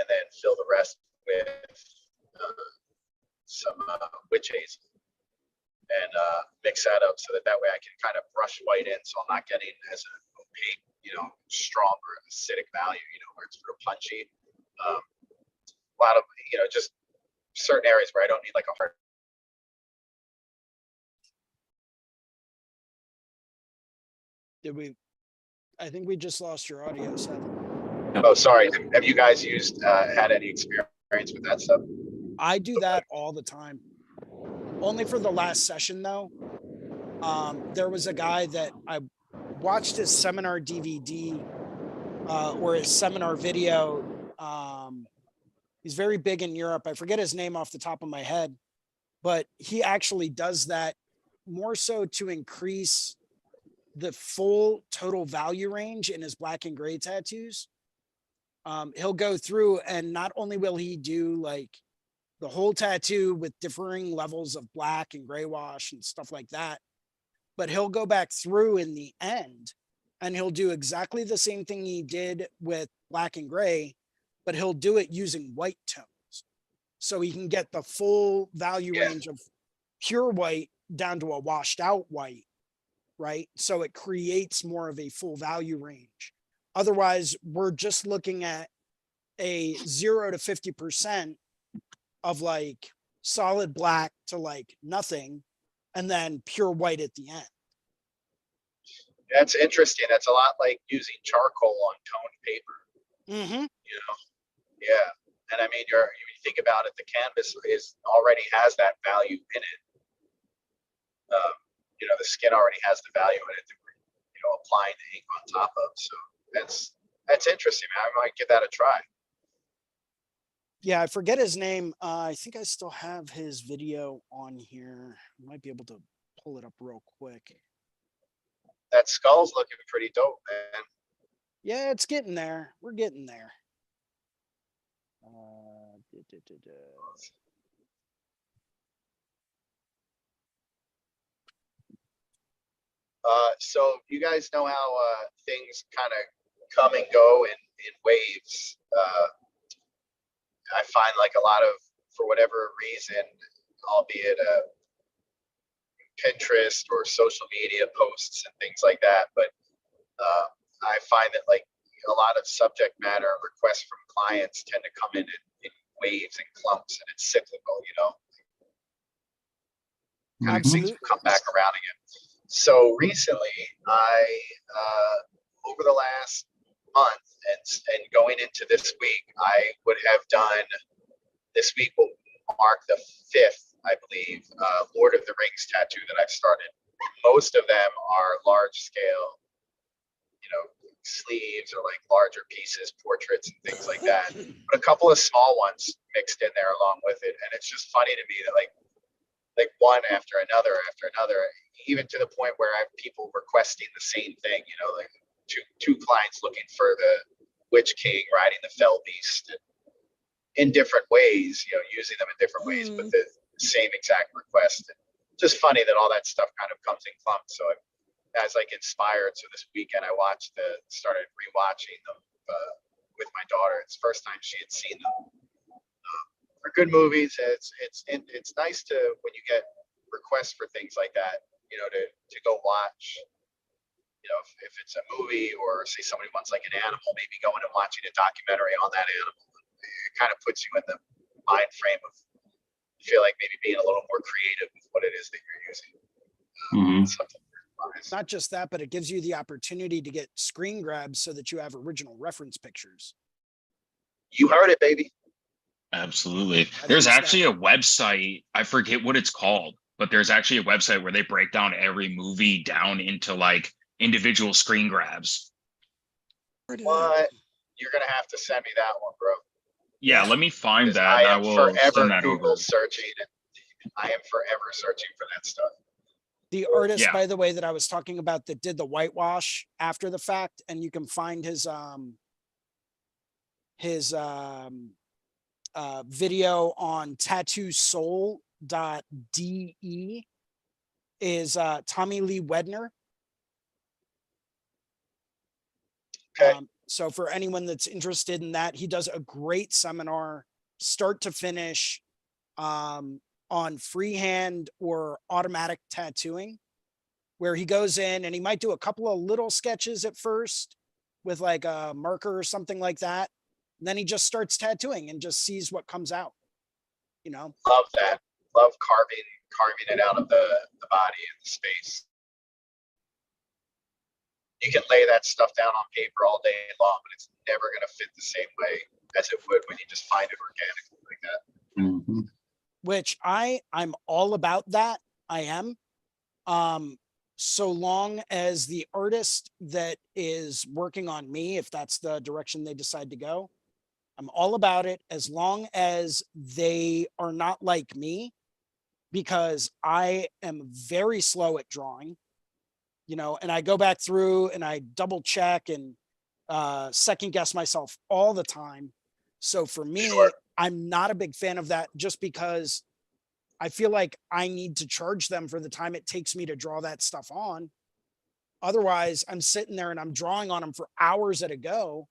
and then fill the rest with some witch hazel, and mix that up so that way I can kind of brush white in, so I'm not getting as an opaque, strong or acidic value, where it's real punchy. A lot of, just certain areas where I don't need like a hard. I think we just lost your audio, Seth. Oh, sorry. Have you guys had any experience with that stuff? I do that all the time. Only for the last session though. There was a guy that I watched his seminar DVD or his seminar video. He's very big in Europe. I forget his name off the top of my head, but he actually does that more so to increase the full total value range in his black and gray tattoos. He'll go through, and not only will he do like the whole tattoo with differing levels of black and gray wash and stuff like that, but he'll go back through in the end and he'll do exactly the same thing he did with black and gray, but he'll do it using white tones. So he can get the full value range of pure white down to a washed out white, right? So it creates more of a full value range. Otherwise, we're just looking at a 0 to 50% of like solid black to like nothing, and then pure white at the end. That's interesting. That's a lot like using charcoal on toned paper. Yeah. And I mean, you think about it, the canvas already has that value in it. The skin already has the value in it that we're, applying the ink on top of. So that's interesting, man. I might give that a try. Yeah, I forget his name. I think I still have his video on here. I might be able to pull it up real quick. That skull's looking pretty dope, man. Yeah, it's getting there. We're getting there. So you guys know how things kind of come and go in waves. I find like a lot of, for whatever reason, albeit Pinterest or social media posts and things like that, but I find that like a lot of subject matter requests from clients tend to come in waves and clumps, and it's cyclical, kind of things will come back around again. So recently, I over over the last month and going into this week, I would have done, this week will mark the 5th, I believe, Lord of the Rings tattoo that I've started. Most of them are large scale, you know, sleeves or like larger pieces, portraits and things like that. But a couple of small ones mixed in there along with it. And it's just funny to me that like one after another, even to the point where I have people requesting the same thing, you know, like two clients looking for the Witch King riding the Fell Beast in different ways, you know, using them in different ways, but the same exact request. And just funny that all that stuff kind of comes in clumps. So as like inspired. So this weekend I started rewatching them with my daughter. It's the first time she had seen them. They're good movies. It's nice to, when you get requests for things like that, you know, to go watch. You know, if it's a movie or say somebody wants like an animal, maybe going and watching a documentary on that animal. It kind of puts you in the mind frame of feel like maybe being a little more creative with what it is that you're using. Something It's not just that, but it gives you the opportunity to get screen grabs so that you have original reference pictures. You heard it, baby. Absolutely. There's actually a website, I forget what it's called, but there's actually a website where they break down every movie down into like individual screen grabs. What? You're gonna have to send me that one, bro. Yeah, let me find that. I And I am will forever send that Google over. searching, and I am forever searching for that stuff. The artist, Yeah. by the way, that I was talking about that did the whitewash after the fact, and you can find his video on tattoosoul.de is Tommy Lee Wedner. Okay. So for anyone that's interested in that, he does a great seminar, start to finish, on freehand or automatic tattooing, where he goes in and he might do a couple of little sketches at first with like a marker or something like that. And then he just starts tattooing and just sees what comes out, you know? Love that. Love carving it out of the body and the space. You can lay that stuff down on paper all day long, but it's never going to fit the same way as it would when you just find it organically like that. Which I'm all about that. I am. So long as the artist that is working on me, if that's the direction they decide to go, I'm all about it, as long as they are not like me, because I am very slow at drawing, you know, and I go back through and I double check and second guess myself all the time. So for me, Sure. I'm not a big fan of that, just because I feel like I need to charge them for the time it takes me to draw that stuff on. Otherwise, I'm sitting there and I'm drawing on them for hours at a go.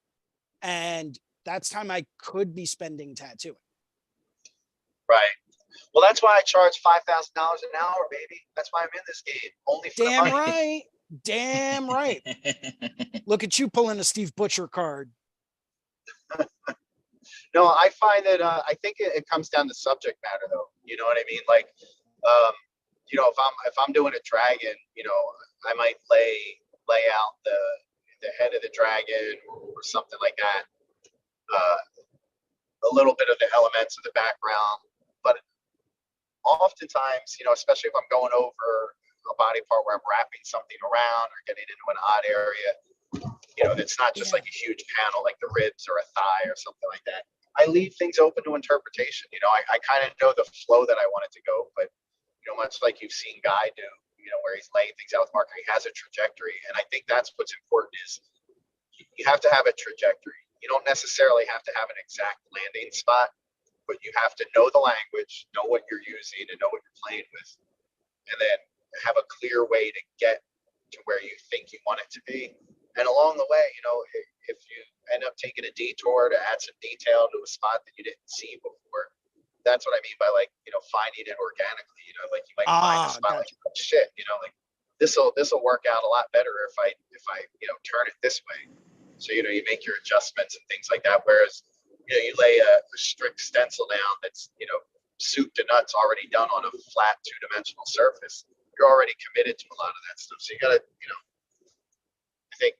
And that's time I could be spending tattooing. Right. Well, that's why I charge $5,000 an hour, baby. That's why I'm in this game. Only for Damn the money. right. Damn right. Look at you pulling a Steve Butcher card. No, I find that I think it comes down to subject matter, though. You know what I mean? Like, you know, if I'm doing a dragon, you know, I might lay out the head of the dragon or something like that. A little bit of the elements of the background, but oftentimes, you know, especially if I'm going over a body part where I'm wrapping something around or getting into an odd area, you know, it's not just like a huge panel like the ribs or a thigh or something like that. I leave things open to interpretation. You know, I kind of know the flow that I want it to go, but you know, much like you've seen Guy do, you know, where he's laying things out with marker, he has a trajectory, and I think that's what's important is you have to have a trajectory. You don't necessarily have to have an exact landing spot, but you have to know the language, know what you're using, and know what you're playing with, and then have a clear way to get to where you think you want it to be. And along the way, you know, if you end up taking a detour to add some detail to a spot that you didn't see before, that's what I mean by, like, you know, finding it organically. You know, like you might find a spot like, oh, shit, you know, like this'll work out a lot better if I you know, turn it this way. So, you know, you make your adjustments and things like that. Whereas, you know, you lay a strict stencil down that's, you know, soup to nuts already done on a flat 2-dimensional surface, you're already committed to a lot of that stuff. So you gotta, you know, I think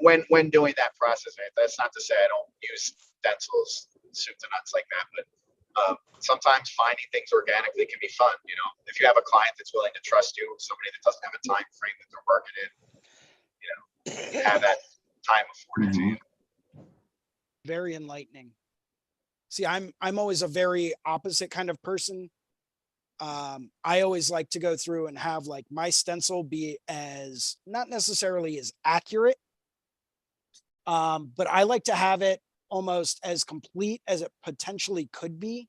when doing that process, right? That's not to say I don't use stencils, soup to nuts like that, but sometimes finding things organically can be fun. You know, if you have a client that's willing to trust you, somebody that doesn't have a time frame that they're working in, you know, have that time afforded to you. Very enlightening. See, I'm always a very opposite kind of person. I always like to go through and have like my stencil be as not necessarily as accurate, but I like to have it almost as complete as it potentially could be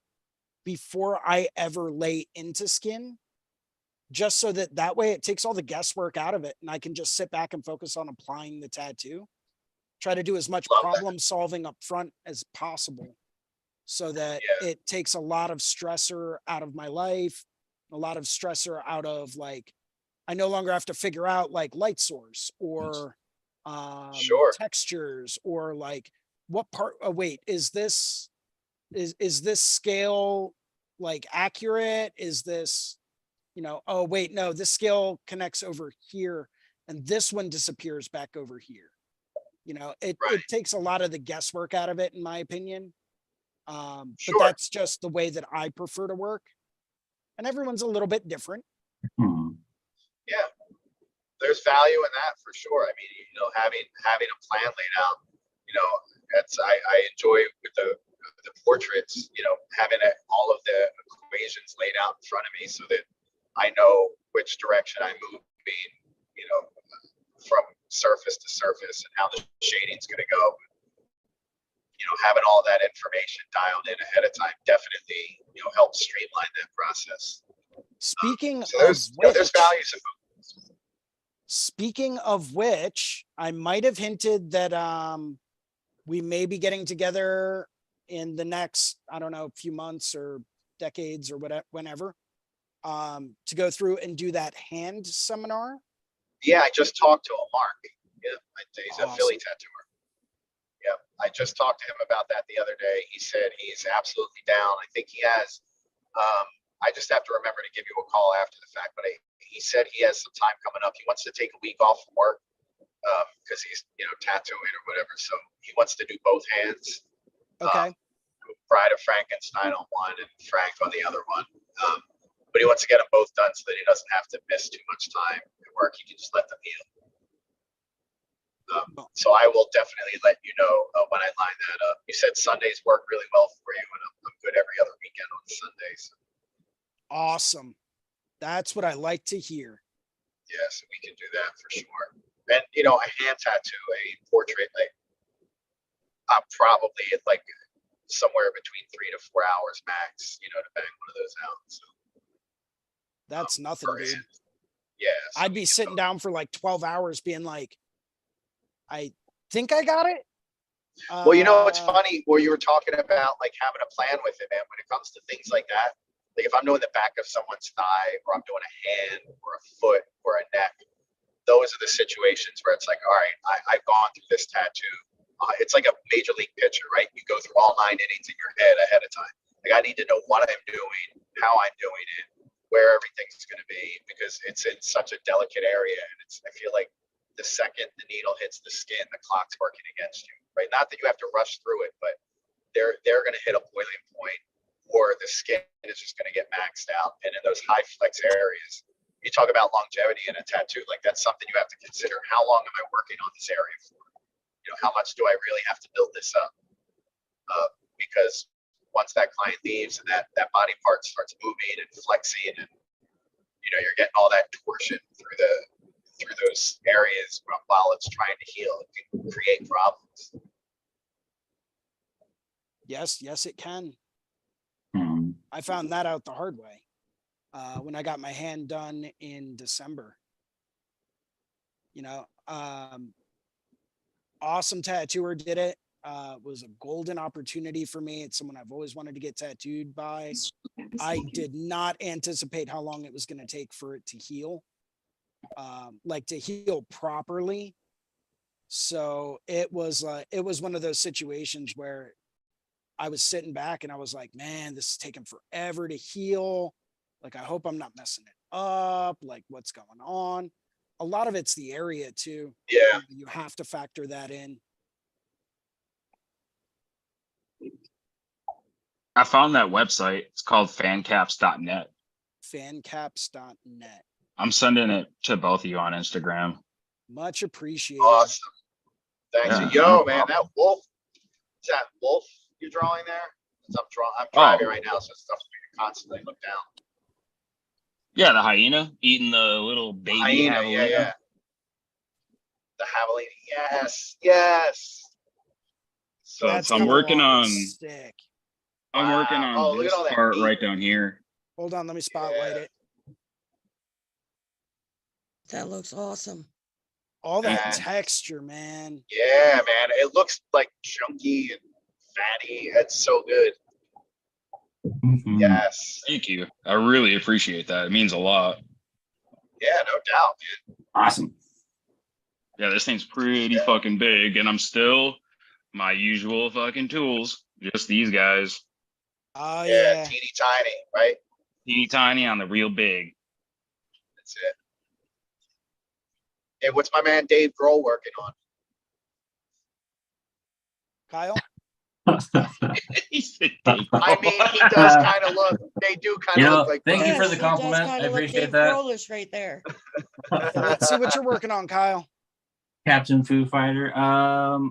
before I ever lay into skin, just so that that way it takes all the guesswork out of it and I can just sit back and focus on applying the tattoo. Try to do as much problem solving up front as possible so that it takes a lot of stressor out of my life, a lot of stressor out of like, I no longer have to figure out like light source or textures or like what part, oh wait, is this scale like accurate? Is this, you know, oh wait, no, this scale connects over here and this one disappears back over here. You know, it takes a lot of the guesswork out of it, in my opinion. But that's just the way that I prefer to work. And everyone's a little bit different. Yeah, there's value in that for sure. I mean, you know, having a plan laid out, you know, that's I enjoy with the portraits, you know, having all of the equations laid out in front of me so that I know which direction I'm moving, you know, from surface to surface and how the shading's going to go. You know, having all that information dialed in ahead of time definitely, you know, helps streamline that process. Speaking so there's, of which, there's values in both. Speaking of which, I might have hinted that we may be getting together in the next, I don't know, few months or decades or whatever, whenever, to go through and do that hand seminar. Yeah, I just talked to him, Mark. Yeah, he's a Awesome. Philly tattooer. Yeah, I just talked to him about that the other day. He said he's absolutely down. I think he has, I just have to remember to give you a call after the fact, but he said he has some time coming up. He wants to take a week off from work because he's, you know, tattooing or whatever. So he wants to do both hands. Okay. Bride of Frankenstein on one and Frank on the other one. But he wants to get them both done so that he doesn't have to miss too much time at work. He can just let them heal. So I will definitely let you know when I line that up. You said Sundays work really well for you, and I'm good every other weekend on Sundays. Awesome. That's what I like to hear. Yeah, so we can do that for sure. And, you know, a hand tattoo, a portrait, like I'm probably at like somewhere between 3 to 4 hours max, you know, to bang one of those out. So, that's nothing, dude. Yeah. So I'd be sitting down for like 12 hours being like, I think I got it. Well, you know, it's funny where you were talking about like having a plan with it, man. When it comes to things like that, like if I'm doing the back of someone's thigh or I'm doing a hand or a foot or a neck, those are the situations where it's like, all right, I've gone through this tattoo. It's like a major league pitcher, right? You go through all 9 innings in your head ahead of time. Like I need to know what I'm doing, how I'm doing it, where everything's going to be, because it's in such a delicate area. And I feel like the second the needle hits the skin, the clock's working against you, right? Not that you have to rush through it, but they're going to hit a boiling point or the skin is just going to get maxed out. And in those high flex areas, you talk about longevity in a tattoo, like that's something you have to consider. How long am I working on this area for? You know, how much do I really have to build this up? Because once that client leaves and that body part starts moving and flexing and, you know, you're getting all that torsion through those areas while it's trying to heal, it can create problems. Yes, it can. I found that out the hard way when I got my hand done in December. You know, awesome tattooer did it. Was a golden opportunity for me. It's someone I've always wanted to get tattooed by. I did not anticipate how long it was going to take for it to heal, like to heal properly. So it was one of those situations where I was sitting back and I was like, man, this is taking forever to heal. Like, I hope I'm not messing it up. Like, what's going on? a lot of it's the area too. Yeah. You have to factor that in. I found that website. It's called fancaps.net. Fancaps.net. I'm sending it to both of you on Instagram. Much appreciated. Awesome. Thanks. Yeah, Yo, no man, problem. that wolf. Is that wolf you're drawing there? 'Cause I'm Oh. driving right now, so stuff's making me constantly look down. Yeah, the hyena eating the little baby Hyena, javelina. yeah, yeah. The javelina, yes, yes. So That's That's I'm coming working along on sick. I'm working Wow. on Oh, look at this all that part meat. right down here. Hold on, let me spotlight Yeah. it. That looks awesome. All that Man. texture, man. Yeah, man. It looks like chunky and fatty. It's so good. Mhm. Yes. Thank you. I really appreciate that. It means a lot. Yeah, no doubt, man. Awesome. Yeah, this thing's pretty fucking big, and I'm still my usual fucking tools. Just these guys. Oh Yeah, yeah. teeny tiny, right? Teeny tiny on the real big. That's it. Hey, what's my man Dave Grohl working on? Kyle? He said Dave I mean, he does kind of look. They do kind You of know, look like. thank you for Yes, the he does compliment. kinda I look appreciate Dave that. Grohl-ish right there. Let's see what you're working on, Kyle. Captain Foo Fighter.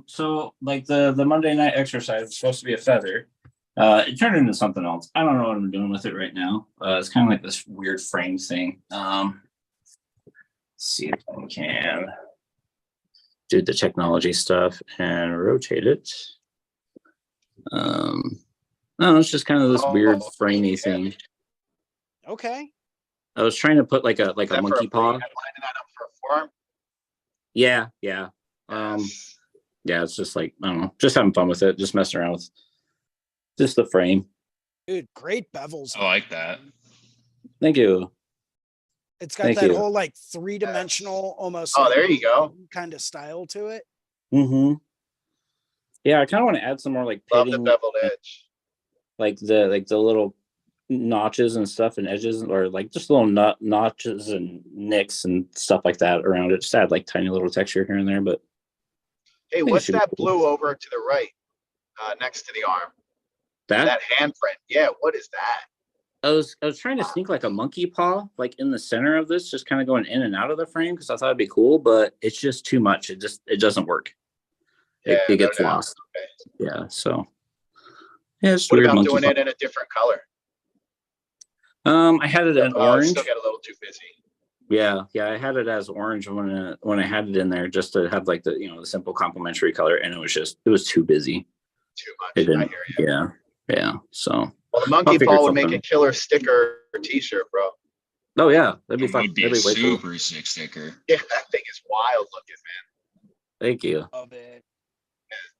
So like the Monday night exercise was supposed to be a feather. It turned into something else. I don't know what I'm doing with it right now. It's kind of like this weird frame thing. Let's see if I can do the technology stuff and rotate it. No, it's just kind of this weird framey thing. Okay. I was trying to put like a Is that for monkey a paw. lining that up for a form? Yeah. Yes. Yeah, it's just like, I don't know, just having fun with it, just messing around with just the frame. Dude, great bevels. I like that. Thank you. It's got Thank that you. whole like three-dimensional, almost Oh, like there you go. kind of style to it. Mm-hmm. Yeah, I kind of want to add some more like Love the pitting, beveled edge. like the little notches and stuff and edges, or like just little notches and nicks and stuff like that around it. Just add like tiny little texture here and there, but Hey, think it what's should be that cool. blue over to the right, next to the arm? that That handprint. Yeah, what is that? I was trying to sneak like a monkey paw like in the center of this, just kind of going in and out of the frame because I thought it'd be cool, but it's just too much. It doesn't work. Yeah, It no gets doubt. lost. Okay. Yeah, so yeah, it's What weird about monkey doing paw. it in a different color? I had it in Oh, orange. still get a little too busy. Yeah, I had it as orange when I had it in there just to have like the the simple complementary color, and it was too busy. Too It much. I didn't. hear you. Yeah. So Well, the monkey figure paw would make something. a killer sticker or t-shirt, bro. oh yeah, that'd be It fun. would be That'd a be way cool. super sick sticker. Yeah, that thing is wild looking, man. Thank you. Love it.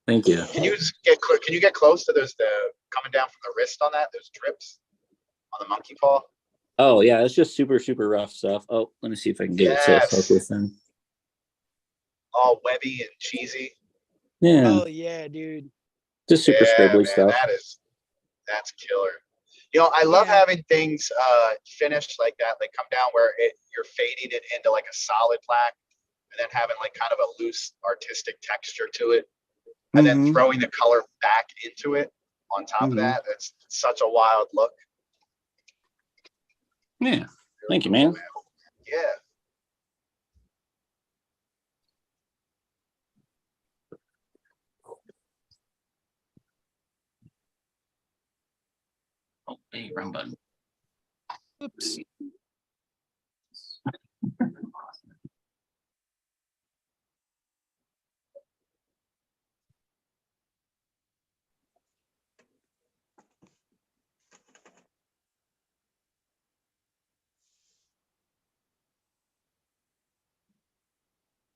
Thank you. Can you get close to those coming down from the wrist on that? Those drips on the monkey paw. Oh yeah, it's just super rough stuff. Oh, let me see if I can get it to Yes. focus in. All webby and cheesy. Yeah, Oh yeah, dude. just super Yeah, scribbly man, stuff. that's killer. I love Yeah. having things finished like that. They come down where you're fading it into like a solid black, and then having like kind of a loose artistic texture to it, and then Mhm. throwing the color back into it on top of Mhm. that. It's such a wild look. Yeah. Thank you, man. Yeah. Oh, hey, wrong button. Oops.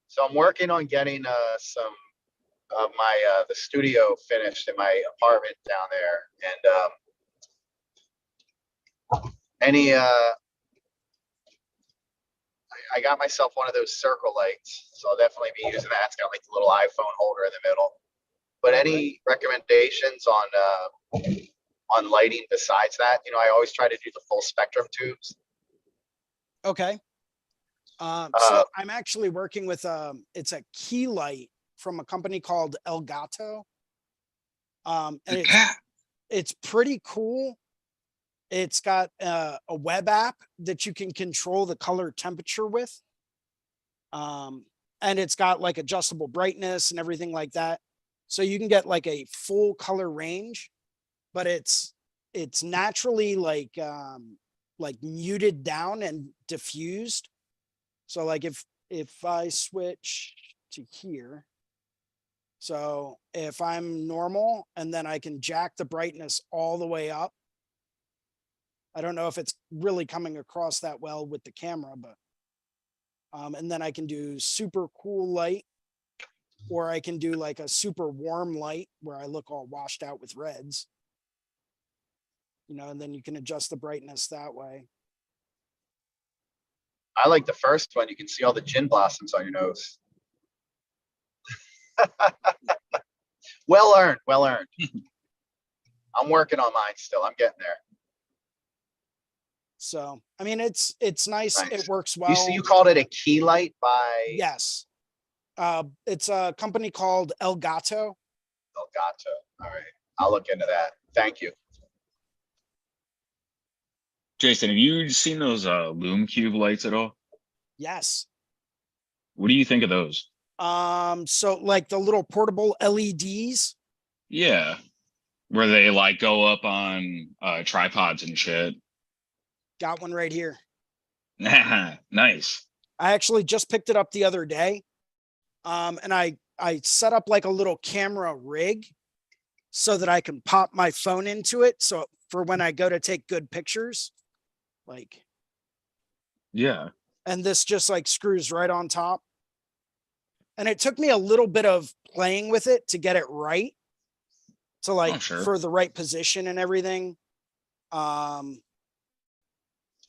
So I'm working on getting some of my the studio finished in my apartment down there, and I got myself one of those circle lights, so I'll definitely be using that. It's got like the little iPhone holder in the middle. But any recommendations on lighting besides that? I always try to do the full spectrum tubes. Okay. So I'm actually working with it's a key light from a company called Elgato. And it's pretty cool. It's got a web app that you can control the color temperature with. And it's got like adjustable brightness and everything like that. So you can get like a full color range, but it's naturally like muted down and diffused. So like if I switch to here, so if I'm normal and then I can jack the brightness all the way up. I don't know if it's really coming across that well with the camera, but and then I can do super cool light, or I can do like a super warm light where I look all washed out with reds. You know, and then you can adjust the brightness that way. I like the first one. You can see all the gin blossoms on your nose. Well earned, well earned. I'm working on mine still. I'm getting there. So, I mean, it's nice. Nice. It works well. You called it a key light by Yes. It's a company called Elgato. Elgato. All right. I'll look into that. Thank you. Jason, have you seen those Lume Cube lights at all? Yes. What do you think of those? So like the little portable LEDs. Yeah. Where they like go up on tripods and shit. Got one right here. Nice. I actually just picked it up the other day. And I set up like a little camera rig so that I can pop my phone into it. So for when I go to take good pictures, like, Yeah. and this just like screws right on top. And it took me a little bit of playing with it to get it right. To like for the right position and everything. In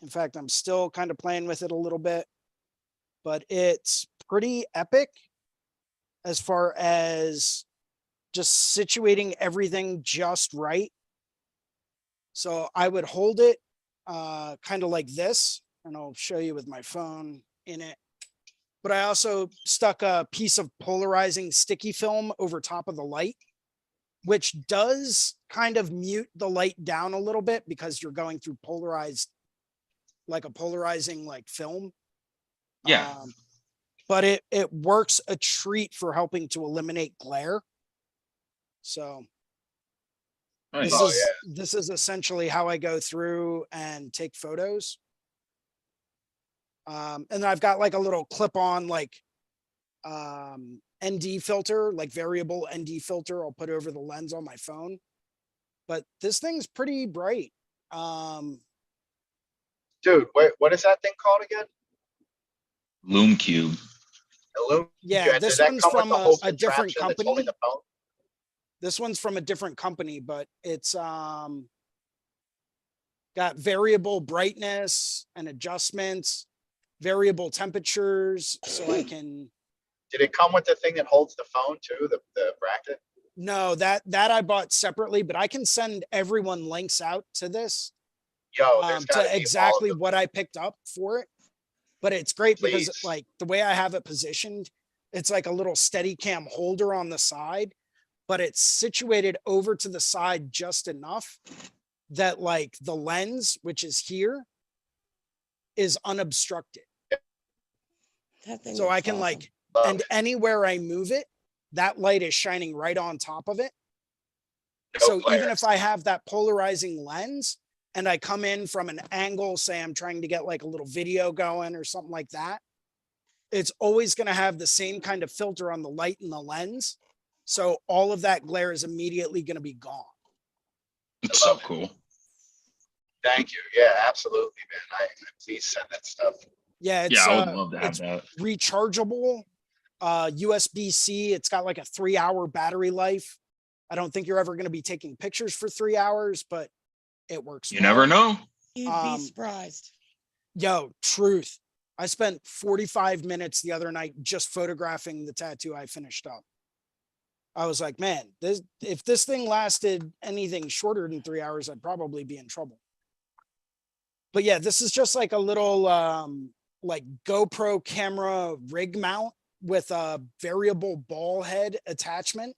fact, I'm still kind of playing with it a little bit, but it's pretty epic as far as just situating everything just right. So I would hold it kind of like this, and I'll show you with my phone in it. But I also stuck a piece of polarizing sticky film over top of the light, which does kind of mute the light down a little bit because you're going through polarized, like a polarizing like film. Yeah. But it works a treat for helping to eliminate glare. So Nice. this is essentially how I go through and take photos. And then I've got like a little clip-on like ND filter, like variable ND filter I'll put over the lens on my phone. But this thing's pretty bright. Dude, what is that thing called again? Lume Cube. Yeah, this one's from a different company. This one's from a different company, but it's got variable brightness and adjustments, variable temperatures, so I can. Did it come with the thing that holds the phone too, the bracket? No, that I bought separately, but I can send everyone links out to this. Yo, to exactly what I picked up for it. But it's great Please. because like the way I have it positioned, it's like a little Steadicam holder on the side, but it's situated over to the side just enough that like the lens, which is here, is unobstructed. So I can like, and anywhere I move it, that light is shining right on top of it. So even if I have that polarizing lens and I come in from an angle, say I'm trying to get like a little video going or something like that, it's always going to have the same kind of filter on the light and the lens. So all of that glare is immediately going to be gone. It's so cool. Thank you. Yeah, absolutely, man. Please send that stuff. Yeah, it's, yeah, I would love to have that. Rechargeable, USB-C. It's got like a 3-hour battery life. I don't think you're ever going to be taking pictures for 3 hours, but it works. You never know. You'd be surprised. Yo, truth. I spent 45 minutes the other night just photographing the tattoo I finished up. I was like, man, if this thing lasted anything shorter than 3 hours, I'd probably be in trouble. But yeah, this is just like a little like GoPro camera rig mount with a variable ball head attachment.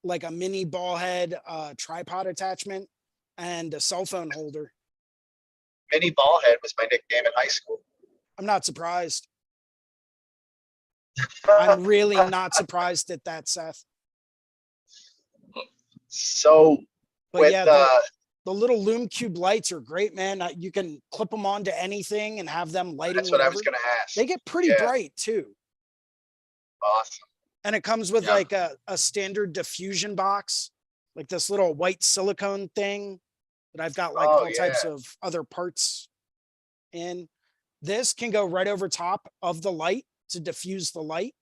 Like a mini ball head tripod attachment and a cell phone holder. Mini Ballhead was my nickname in high school. I'm not surprised. I'm really not surprised at that, Seth. So But with yeah, the little Lume Cube lights are great, man. You can clip them onto anything and have them lighting. that's what I whatever. was going to ask. They get pretty bright too. Awesome. And it comes with Yeah. like a standard diffusion box, like this little white silicone thing that I've got like Oh, all types yeah. of other parts in. This can go right over top of the light to diffuse the light.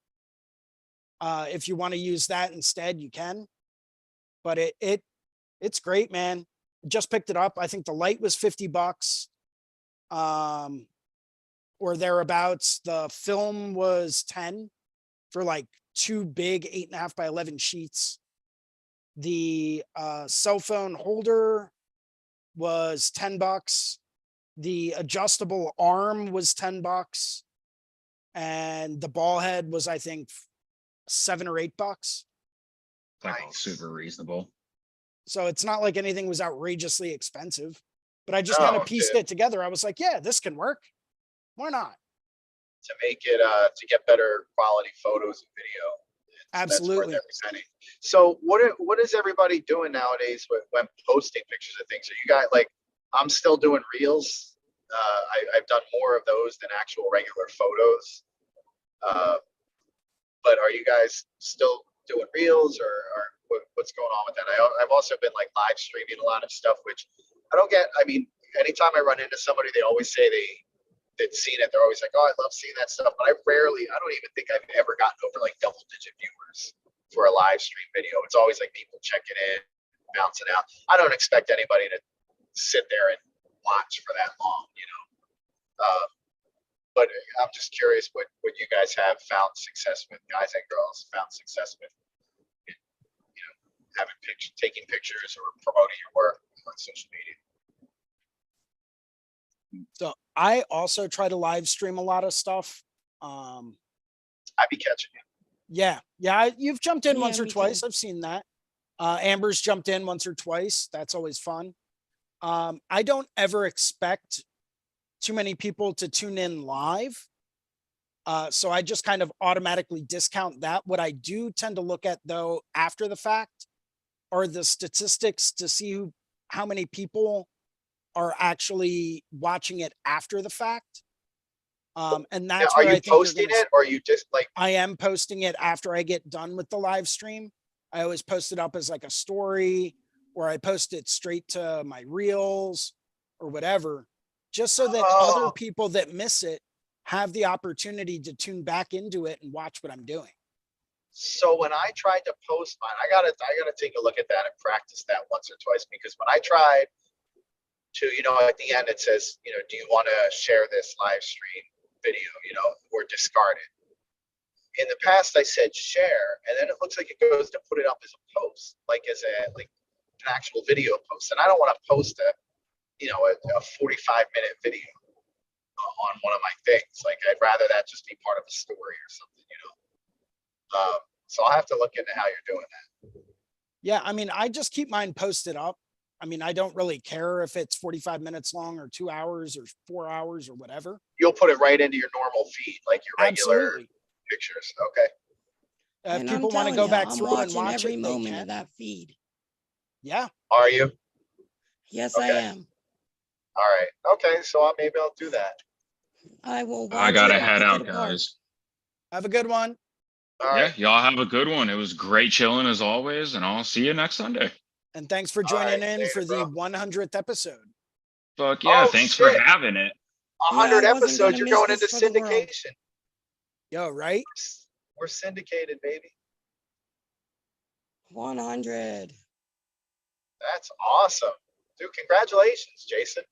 If you want to use that instead, you can. But it's great, man. Just picked it up. I think the light was $50, or thereabouts. The film was 10 for like 2 big 8.5 by 11 sheets. The cell phone holder was $10. The adjustable arm was $10, and the ball head was, I think, $7 or $8. Like Nice. super reasonable. So it's not like anything was outrageously expensive, but I just kind No, of pieced dude. it together. I was like, yeah, this can work. Why not? To make it to get better quality photos and video. Absolutely. That's worth every penny. So what is everybody doing nowadays when posting pictures of things? Are you guys like, I'm still doing reels. I've done more of those than actual regular photos. But are you guys still doing reels or what's going on with that? I've also been like live streaming a lot of stuff, which I don't get. I mean, anytime I run into somebody, they always say they've seen it. They're always like, oh, I love seeing that stuff. But I don't even think I've ever gotten over like double-digit viewers for a live stream video. It's always like people checking in, bouncing out. I don't expect anybody to sit there and watch for that long, you know. But I'm just curious what you guys have found success with, guys and girls found success with, you know, having taking pictures or promoting your work on social media. So I also try to live stream a lot of stuff. I'd be catching you. Yeah. You've jumped in Yeah, once or me too. twice. I've seen that. Amber's jumped in once or twice. That's always fun. I don't ever expect too many people to tune in live. So I just kind of automatically discount that. What I do tend to look at though, after the fact, are the statistics to see how many people are actually watching it after the fact. And Now, that's are where I you think you're posting gonna it or are you just like, I am posting it after I get done with the live stream. I always post it up as like a story, or I post it straight to my reels or whatever, just so that other Oh. people that miss it have the opportunity to tune back into it and watch what I'm doing. so when I tried to post mine, I gotta take a look at that and practice that once or twice, because when I tried to, you know, at the end it says, you know, do you want to share this live stream video, you know, or discard it? In the past I said share, and then it looks like it goes to put it up as a post, like as an actual video post. And I don't want to post a 45-minute video on one of my things. Like, I'd rather that just be part of a story or something, you know. So I'll have to look into how you're doing that. Yeah, I mean, I just keep mine posted up. I mean, I don't really care if it's 45 minutes long or 2 hours or 4 hours or whatever. You'll put it right into your normal feed, like your regular Absolutely. pictures. Okay. If And I'm people want to telling go you, back I'm through and watching watch every it, they moment of can. that feed. Yeah. Are you? Yes, I Okay. am. All right. Okay. So maybe I'll do that. I will watch I gotta it and head pick out, it apart. guys. Have a good one. All Yeah, right. y'all have a good one. It was great chilling as always, and I'll see you next Sunday. And thanks for All joining right, in later, for the bro. 100th episode. Fuck yeah, Oh, thanks for shit. having it. 100 I wasn't gonna episodes. You're miss going this into for the world. syndication. Yo, right? We're syndicated, baby. 100. That's awesome. Dude, congratulations, Jason.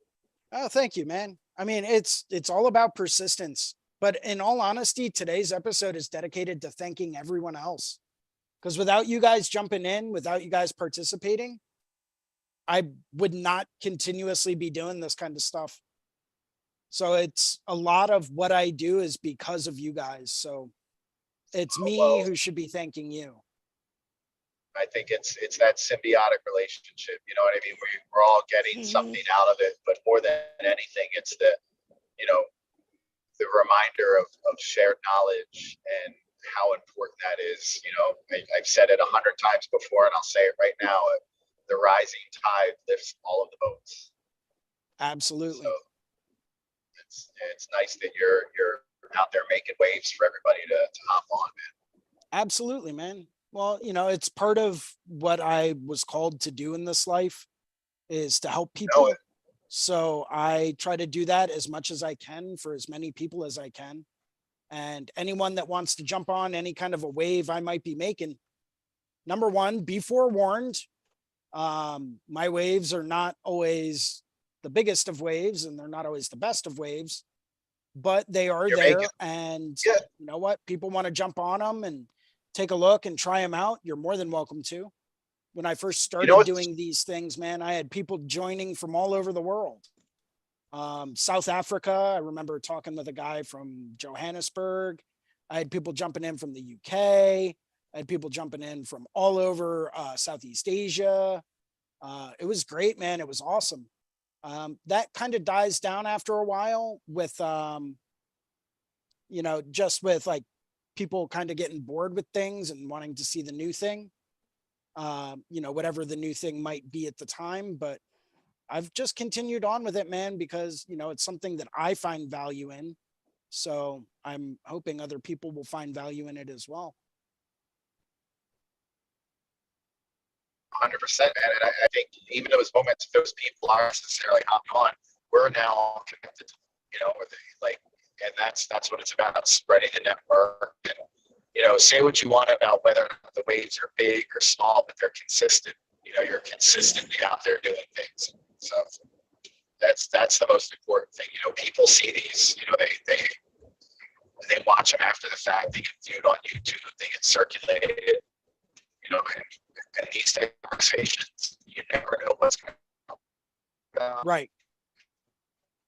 Oh, thank you, man. I mean, it's all about persistence. But in all honesty, today's episode is dedicated to thanking everyone else. Because without you guys jumping in, without you guys participating, I would not continuously be doing this kind of stuff. So it's a lot of what I do is because of you guys. So it's me Well, who should be thanking you. I think it's that symbiotic relationship. You know what I mean? We're all getting something out of it, but more than anything, it's the, you know, the reminder of shared knowledge and how important that is. You know, I've said it 100 times before, and I'll say it right now. The rising tide lifts all of the boats. Absolutely. So it's nice that you're out there making waves for everybody to hop on, man. Absolutely, man. Well, you know, it's part of what I was called to do in this life is to help You know people. it. So I try to do that as much as I can for as many people as I can. And anyone that wants to jump on any kind of a wave I might be making, number one, be forewarned. My waves are not always the biggest of waves and they're not always the best of waves, but they are You're there. making, And yeah. you know what? People want to jump on them and take a look and try them out. You're more than welcome to. When I first started what? doing these things, man, I had people joining from all over the world. South Africa, I remember talking with a guy from Johannesburg. I had people jumping in from the UK. I had people jumping in from all over Southeast Asia. It was great, man. It was awesome. That kind of dies down after a while with, you know, just with like people kind of getting bored with things and wanting to see the new thing. You know, whatever the new thing might be at the time, but I've just continued on with it, man, because, you know, it's something that I find value in. So I'm hoping other people will find value in it as well. 100%, man. And I think even those moments, if those people aren't necessarily hopping on, we're now connected, you know, with like, and that's what it's about, spreading the network. And, you know, say what you want about whether or not the waves are big or small, but they're consistent. You know, you're consistently out there doing things. So that's the most important thing. You know, people see these, you know, they watch them after the fact, they get viewed on YouTube, they get circulated, you know, and these conversations, you never know what's going to Right.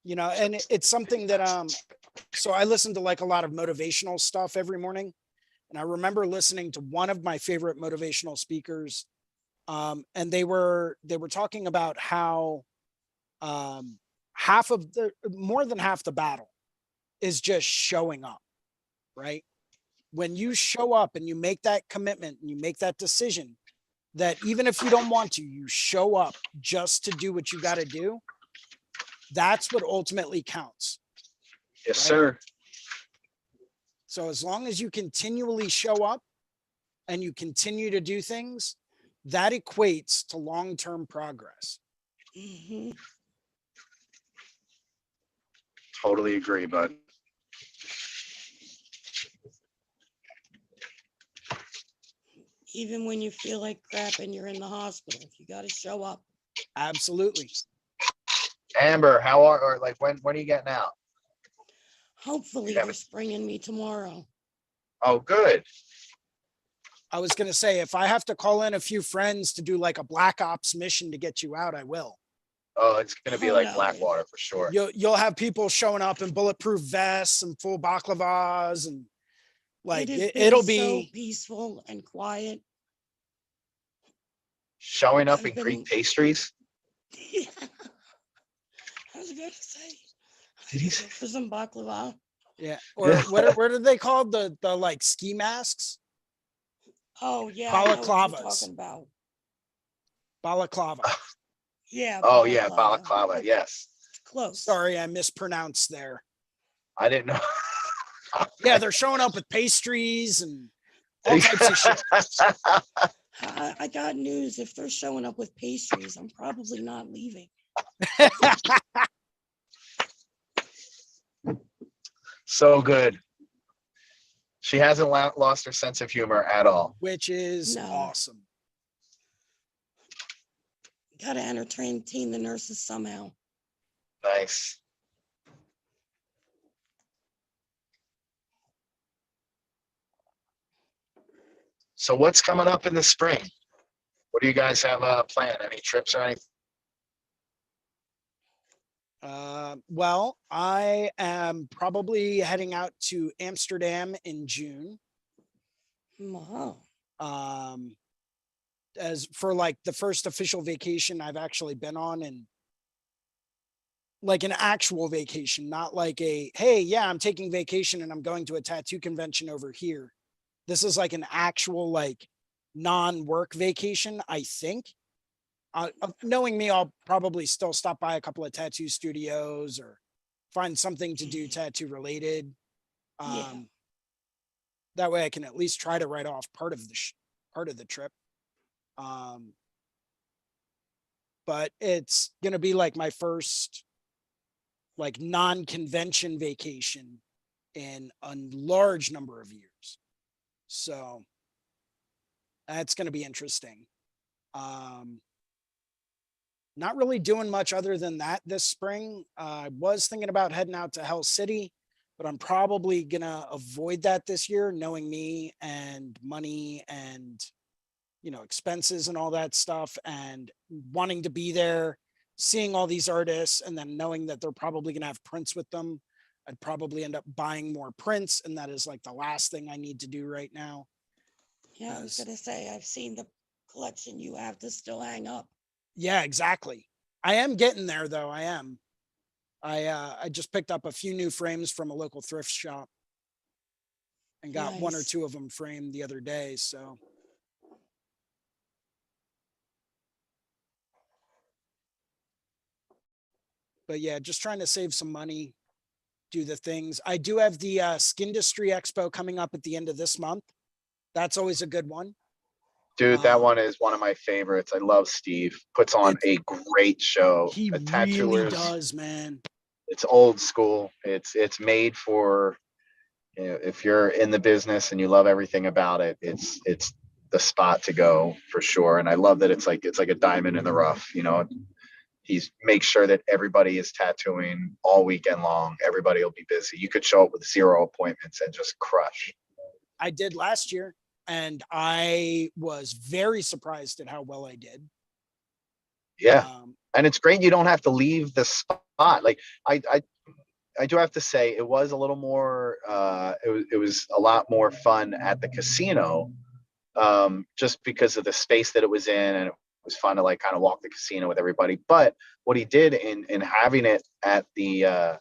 You know, and it's something that, so I listen to like a lot of motivational stuff every morning. And I remember listening to one of my favorite motivational speakers. And they were talking about how, more than half the battle is just showing up, right? When you show up and you make that commitment and you make that decision that even if you don't want to, you show up just to do what you got to do. That's what ultimately counts. Yes, sir. So as long as you continually show up and you continue to do things, that equates to long-term progress. Mhm. Totally agree, bud. Even when you feel like crap and you're in the hospital, you got to show up. Absolutely. Amber, how are, or like when are you getting out? Hopefully Yeah, they're springing me tomorrow. Oh, good. I was going to say, if I have to call in a few friends to do like a black ops mission to get you out, I will. Oh, it's going to be Oh, like no. Blackwater for sure. You'll have people showing up in bulletproof vests and full baklavas and like It has it'll been be so peaceful and quiet. Showing up I've in been- Greek pastries. Yeah. I was about to say, Did he say? for some baklava. yeah. Or what are they called? The like ski masks? Oh yeah, I know what you're Balaclavas. talking about. Balaclava. Yeah. Oh yeah, balaclava. Yes. It's close. Sorry, I mispronounced there. I didn't know. Yeah, they're showing up with pastries and all types of shit. I got news. If they're showing up with pastries, I'm probably not leaving. So good. She hasn't lost her sense of humor at all. Which is No. awesome. Got to entertain the nurses somehow. Nice. So what's coming up in the spring? What do you guys have planned? Any trips or anything? Well, I am probably heading out to Amsterdam in June. Wow. Um, as for like the first official vacation I've actually been on, and like an actual vacation, not like a, hey, yeah, I'm taking vacation and I'm going to a tattoo convention over here. This is like an actual, like, non-work vacation, I think. Knowing me, I'll probably still stop by a couple of tattoo studios or find something to do tattoo related. Yeah. That way I can at least try to write off part of the trip. But it's going to be like my first like non-convention vacation in a large number of years. So that's going to be interesting. Not really doing much other than that this spring. I was thinking about heading out to Hell City, but I'm probably going to avoid that this year, knowing me and money and, you know, expenses and all that stuff, and wanting to be there, seeing all these artists, and then knowing that they're probably going to have prints with them. I'd probably end up buying more prints, and that is like the last thing I need to do right now. Yeah, I was gonna say, I've seen the collection you have to still hang up. Yeah, exactly. I am getting there though. I am. I just picked up a few new frames from a local thrift shop and got one or Nice. two of them framed the other day. So but yeah, just trying to save some money, do the things. I do have the Skindustry Expo coming up at the end of this month. That's always a good one. Dude, that one is one of my favorites. I love Steve. Puts on a great show. He really Tattooers, does, man. it's old school. It's made for, you know, if you're in the business and you love everything about it, it's the spot to go for sure. And I love that it's like a diamond in the rough, you know. He's makes sure that everybody is tattooing all weekend long. Everybody will be busy. You could show up with 0 appointments and just crush. I did last year, and I was very surprised at how well I did. Yeah. And it's great you don't have to leave the spot. Like I do have to say it was a little more it was a lot more fun at the casino, just because of the space that it was in, and it was fun to like kind of walk the casino with everybody. But what he did in having it at the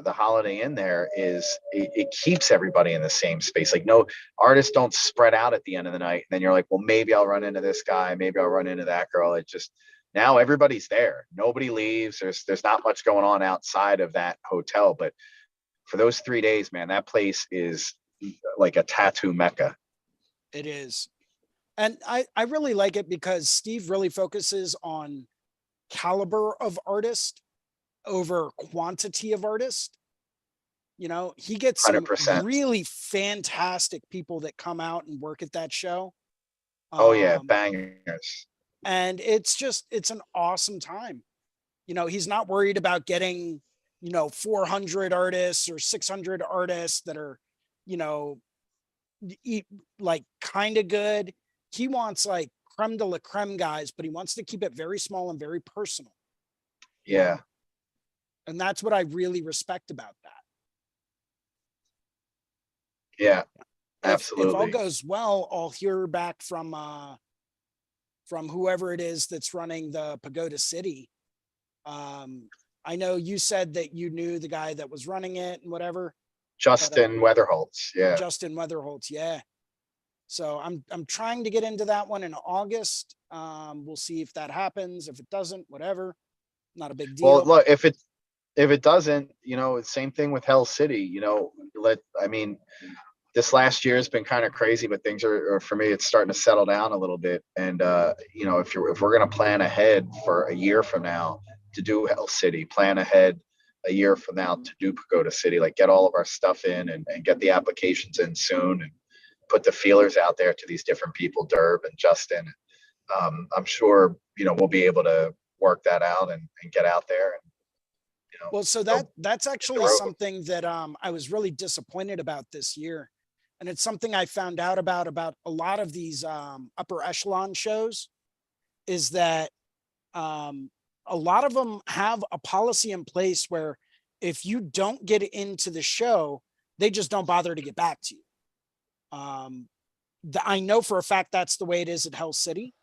Holiday Inn there is it keeps everybody in the same space. Like, no artists don't spread out at the end of the night. And then you're like, well, maybe I'll run into this guy. Maybe I'll run into that girl. It just, now everybody's there. Nobody leaves. There's not much going on outside of that hotel. But for those 3 days, man, that place is like a tattoo mecca. It is. And I really like it because Steve really focuses on caliber of artist over quantity of artist. You know, he gets some 100%. really fantastic people that come out and work at that show. Oh yeah, bangers. And it's an awesome time. You know, he's not worried about getting, you know, 400 artists or 600 artists that are, you know, like kind of good. He wants like creme de la creme guys, but he wants to keep it very small and very personal. Yeah. And that's what I really respect about that. Yeah, absolutely. If all goes well, I'll hear back from whoever it is that's running the Pagoda City. I know you said that you knew the guy that was running it and whatever. Justin Weatherholtz. Yeah. Justin Weatherholtz. Yeah. So I'm trying to get into that one in August. We'll see if that happens. If it doesn't, whatever. Not a big deal. Well, look, if it doesn't, you know, same thing with Hell City, you know, I mean, this last year has been kind of crazy, but things are, for me, it's starting to settle down a little bit. And, you know, if we're going to plan ahead for a year from now to do Hell City, plan ahead a year from now to do Pagoda City, like get all of our stuff in and get the applications in soon and put the feelers out there to these different people, Derb and Justin. I'm sure, you know, we'll be able to work that out and get out there. And, you know, well, so that's actually something that I was really disappointed about this year. And it's something I found out about a lot of these upper echelon shows, is that a lot of them have a policy in place where if you don't get into the show, they just don't bother to get back to you. I know for a fact that's the way it is at Hell City,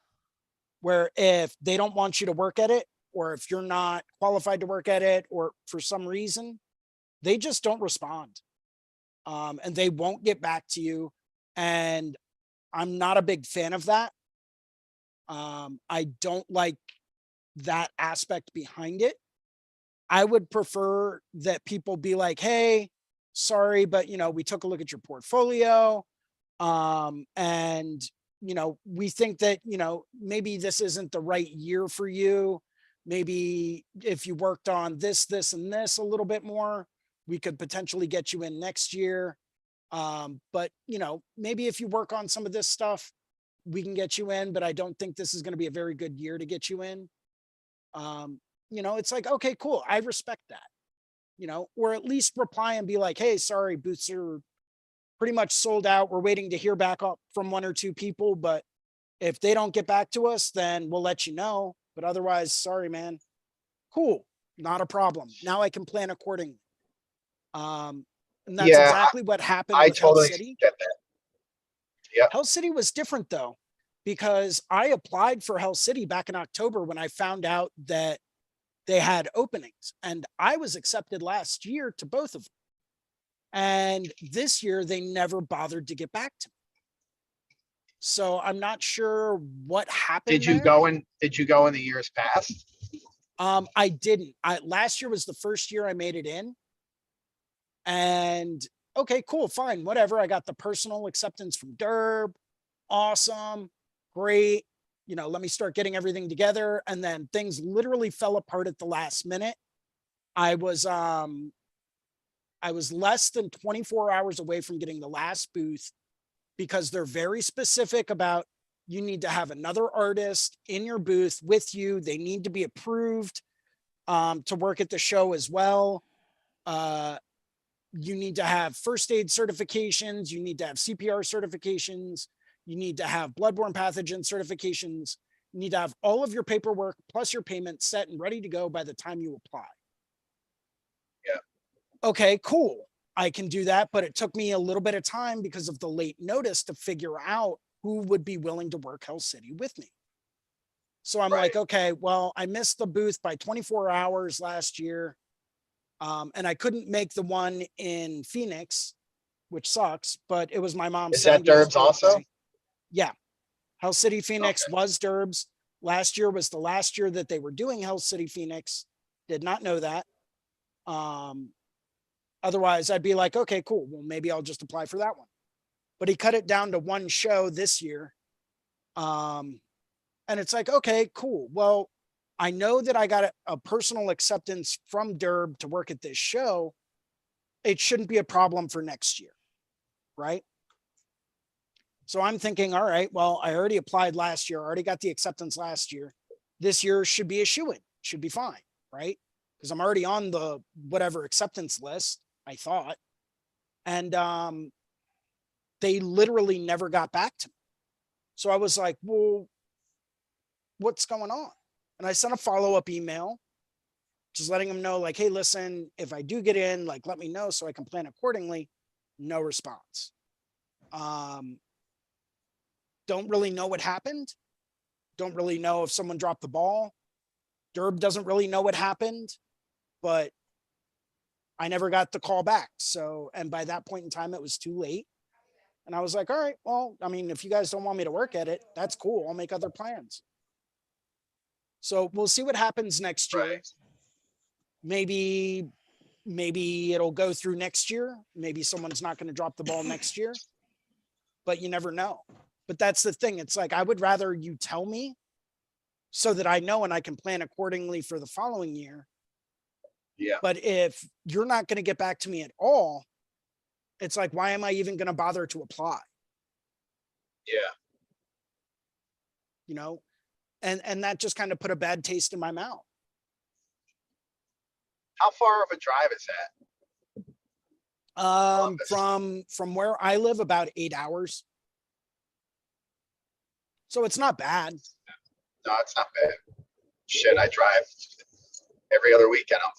where if they don't want you to work at it, or if you're not qualified to work at it, or for some reason, they just don't respond. And they won't get back to you. And I'm not a big fan of that. I don't like that aspect behind it. I would prefer that people be like, hey, sorry, but we took a look at your portfolio. And we think that, maybe this isn't the right year for you. Maybe if you worked on this, and this a little bit more, we could potentially get you in next year. But maybe if you work on some of this stuff, we can get you in, but I don't think this is going to be a very good year to get you in. It's like, okay, cool. I respect that, or at least reply and be like, hey, sorry, booths are pretty much sold out. We're waiting to hear back up from 1 or 2 people, but if they don't get back to us, then we'll let you know. But otherwise, sorry, man. Cool. Not a problem. Now I can plan accordingly. And that's Yeah, exactly what happened I with Hell totally City. get that. Yep. Hell City was different though, because I applied for Hell City back in October when I found out that they had openings, and I was accepted last year to both of them. And this year they never bothered to get back to me. So I'm not sure what happened. Did you go in the years past? I didn't. Last year was the first year I made it in. And okay, cool, fine, whatever. I got the personal acceptance from Derb. Awesome. Great. Let me start getting everything together. And then things literally fell apart at the last minute. I was less than 24 hours away from getting the last booth, because they're very specific about, you need to have another artist in your booth with you. They need to be approved to work at the show as well. You need to have first aid certifications. You need to have CPR certifications. You need to have bloodborne pathogen certifications. You need to have all of your paperwork plus your payment set and ready to go by the time you apply. Yeah. Okay, cool. I can do that, but it took me a little bit of time because of the late notice to figure out who would be willing to work Hell City with me. So I'm like, okay, well, I missed the booth by 24 hours last year. And I couldn't make the one in Phoenix, which sucks, but it was my mom's. Is that Derb's also? Yeah. Hell City Phoenix was Derb's. Last year was the last year that they were doing Hell City Phoenix. Did not know that. Otherwise I'd be like, okay, cool. Well, maybe I'll just apply for that one. But he cut it down to 1 show this year. And it's like, okay, cool. Well, I know that I got a personal acceptance from Derb to work at this show. It shouldn't be a problem for next year, right? So I'm thinking, all right, well, I already applied last year. I already got the acceptance last year. This year should be a shoo-in, should be fine, right? Because I'm already on the whatever acceptance list, I thought. And they literally never got back to me. So I was like, well, what's going on? And I sent a follow-up email, just letting them know, like, hey, listen, if I do get in, like, let me know so I can plan accordingly. No response. Don't really know what happened. Don't really know if someone dropped the ball. Derb doesn't really know what happened, but I never got the call back. So, and by that point in time, it was too late. And I was like, all right, well, I mean, if you guys don't want me to work at it, that's cool. I'll make other plans. So we'll see what happens next year. Right. Maybe it'll go through next year. Maybe someone's not going to drop the ball next year, but you never know. But that's the thing. It's like, I would rather you tell me so that I know and I can plan accordingly for the following year. Yeah. But if you're not going to get back to me at all, it's like, why am I even going to bother to apply? Yeah. You know, and that just kind of put a bad taste in my mouth. How far of a drive is that? From where I live, about 8 hours. So it's not bad. No, it's not bad. shit, I drive every other weekend. I'm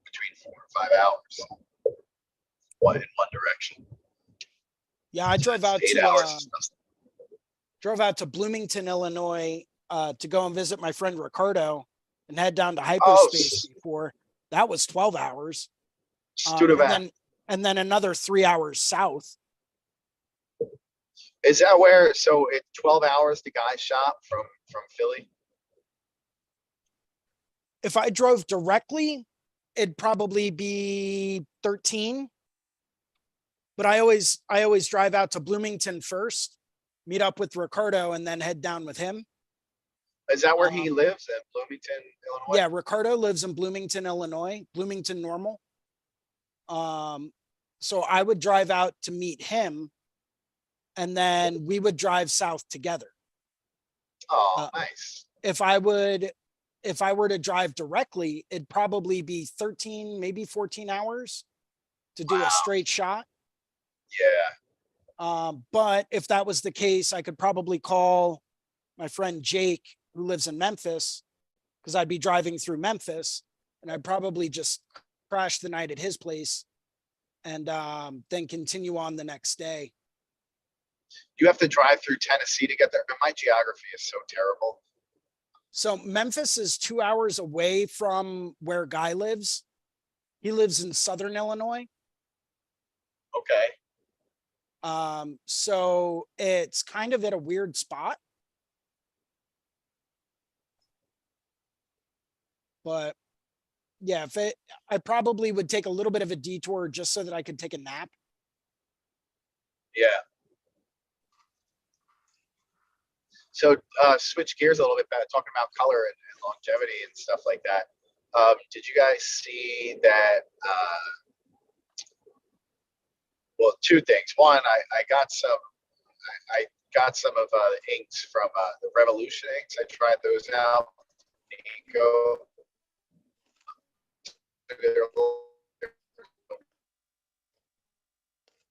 between 4 and 5 hours. One in one direction. Yeah, I drove out 8 to hours. Bloomington, Illinois, to go and visit my friend Ricardo and head down to Oh, hyperspace before. That was 12 hours. And then another 3 hours south. Is that where? So it's 12 hours the guy shot from Philly. If I drove directly, it'd probably be 13. But I always drive out to Bloomington first, meet up with Ricardo, and then head down with him. Is that where he lives, in Bloomington, Illinois? Yeah, Ricardo lives in Bloomington, Illinois, Bloomington Normal. So I would drive out to meet him, and then we would drive south together. Oh, nice. If I were to drive directly, it'd probably be 13, maybe 14 hours to do a straight shot. Yeah. But if that was the case, I could probably call my friend Jake, who lives in Memphis, because I'd be driving through Memphis, and I'd probably just crash the night at his place and then continue on the next day. You have to drive through Tennessee to get there. But my geography is so terrible. So Memphis is 2 hours away from where Guy lives. He lives in Southern Illinois. Okay. So it's kind of at a weird spot. But yeah, I probably would take a little bit of a detour just so that I could take a nap. Yeah. So switch gears a little bit, talking about color and longevity and stuff like that. Did you guys see that? Well, two things. One, I got some of the inks from the Revolution inks. I tried those out. Nico.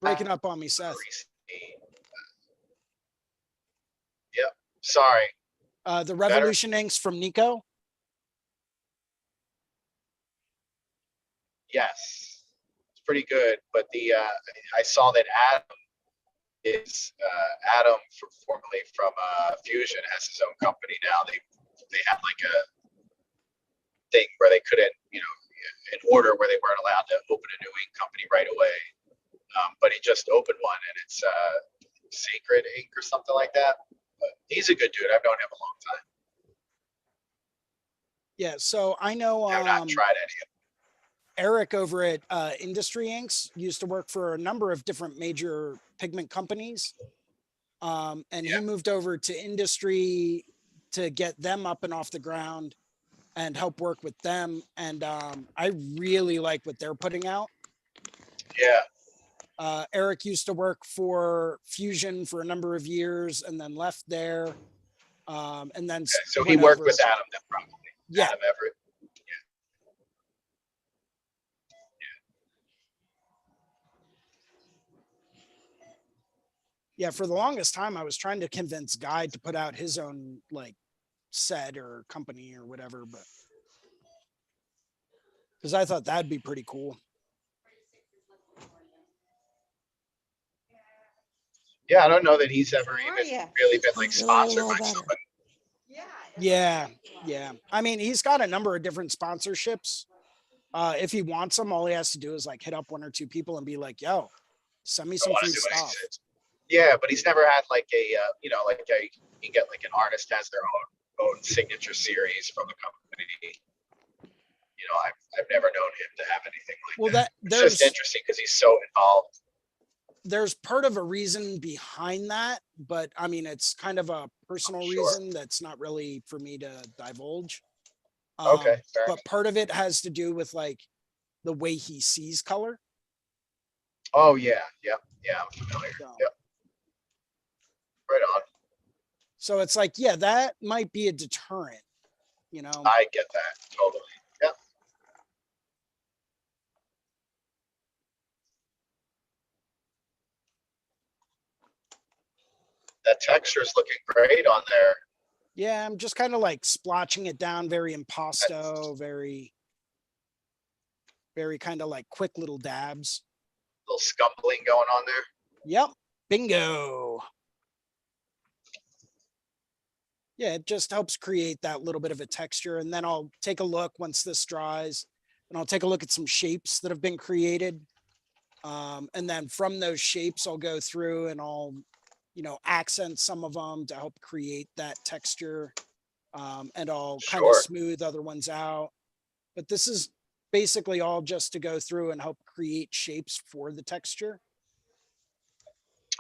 Breaking up on me, Seth. Yep. Sorry. The Revolution inks from Nico. Yes, it's pretty good. But I saw that Adam formerly from Fusion has his own company now. They had like a thing where they couldn't, an order where they weren't allowed to open a new ink company right away. But he just opened one, and it's Sacred Ink or something like that. But he's a good dude. I've known him a long time. Yeah, so I know I've not tried any of them. Eric over at Industry Inks used to work for a number of different major pigment companies. And he moved over to Industry to get them up and off the ground and help work with them. And I really like what they're putting out. Yeah. Eric used to work for Fusion for a number of years and then left there. And then so he worked with Adam then, probably. Yeah. Adam Everett. Yeah, for the longest time, I was trying to convince Guy to put out his own like set or company or whatever, but because I thought that'd be pretty cool. Yeah, I don't know that he's ever even really been like sponsored by somebody. Yeah. I mean, he's got a number of different sponsorships. If he wants them, all he has to do is like hit up one or two people and be like, "Yo, send me some free stuff." Yeah, but he's never had like you can get like an artist has their own signature series from a company. I've never known him to have anything like that. It's just interesting because he's so involved. There's part of a reason behind that, but I mean, it's kind of a personal reason that's not really for me to divulge. Okay. But part of it has to do with like the way he sees color. Oh yeah. I'm familiar. So, yep. Right on. So it's like, yeah, that might be a deterrent, I get that totally. Yep. That texture is looking great on there. Yeah, I'm just kind of like splotching it down, very impasto, very kind of like quick little dabs. Little scumbling going on there. Yep. Bingo. Yeah, it just helps create that little bit of a texture. And then I'll take a look once this dries, and I'll take a look at some shapes that have been created. And then from those shapes, I'll go through and I'll, accent some of them to help create that texture. And I'll kind of Sure. smooth other ones out. But this is basically all just to go through and help create shapes for the texture.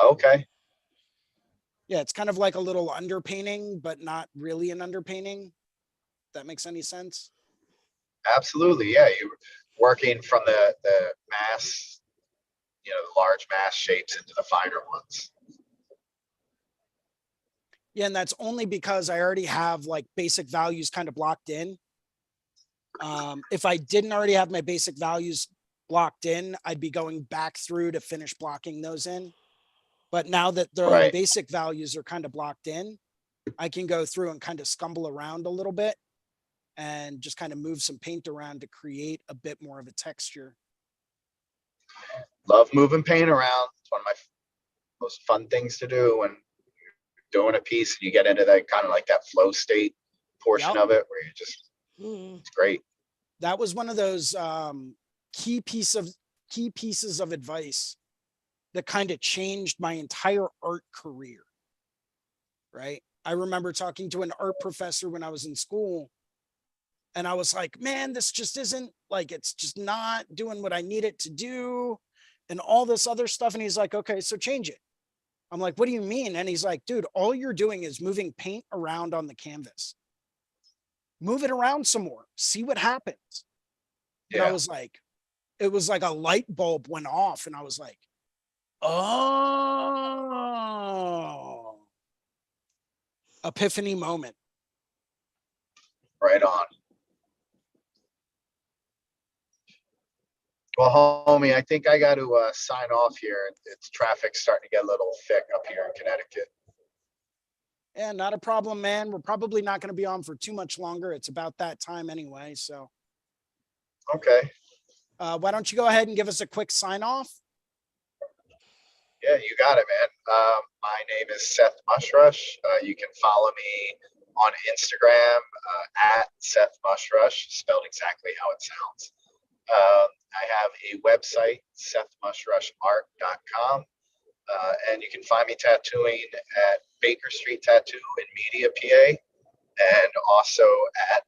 Okay. Yeah, it's kind of like a little underpainting, but not really an underpainting. If that makes any sense. Absolutely. Yeah. You're working from the mass, the large mass shapes into the finer ones. Yeah, and that's only because I already have like basic values kind of blocked in. If I didn't already have my basic values blocked in, I'd be going back through to finish blocking those in. But now that the Right. basic values are kind of blocked in, I can go through and kind of scumble around a little bit and just kind of move some paint around to create a bit more of a texture. Love moving paint around. It's one of my most fun things to do when you're doing a piece and you get into that kind of like that flow state portion Yep. of it where you just, it's great. That was one of those key pieces of advice that kind of changed my entire art career. Right. I remember talking to an art professor when I was in school, and I was like, man, this just isn't like, it's just not doing what I need it to do and all this other stuff. And he's like, okay, so change it. I'm like, what do you mean? And he's like, dude, all you're doing is moving paint around on the canvas. Move it around some more, see what happens. And I was like, it was like a light bulb went off, and I was like, oh, epiphany moment. Right on. Well, homie, I think I got to sign off here. It's traffic starting to get a little thick up here in Connecticut. Yeah, not a problem, man. We're probably not going to be on for too much longer. It's about that time anyway. So, okay. Why don't you go ahead and give us a quick sign off? Yeah, you got it, man. My name is Seth Mushrush. You can follow me on Instagram at Seth Mushrush, spelled exactly how it sounds. I have a website, SethMushrushArt.com. And you can find me tattooing at Baker Street Tattoo in Media, PA, and also at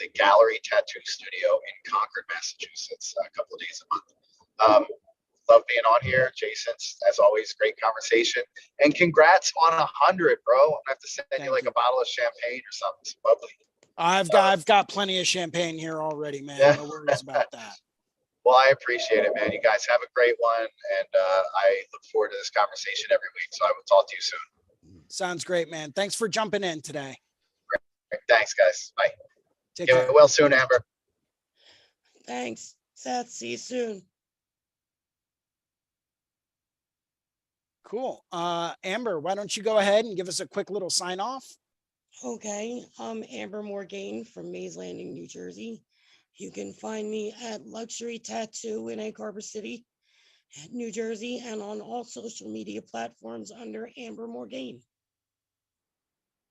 the Gallery Tattoo Studio in Concord, Massachusetts, a couple of days a month. Love being on here, Jason. As always, great conversation, and congrats on 100, bro. I'm gonna have to send you like a bottle of champagne or something. It's lovely. I've got plenty of champagne here already, man. Yeah. No worries about that. Well, I appreciate it, man. You guys have a great one, and I look forward to this conversation every week. So I will talk to you soon. Sounds great, man. Thanks for jumping in today. Thanks, guys. Bye. Take Get care. well soon, Amber. Thanks, Seth. See you soon. Cool. Amber, why don't you go ahead and give us a quick little sign off? Okay, I'm Amber Morgaine from Mays Landing, New Jersey. You can find me at Luxury Tattoo in Egg Harbor City, New Jersey, and on all social media platforms under Amber Morgaine.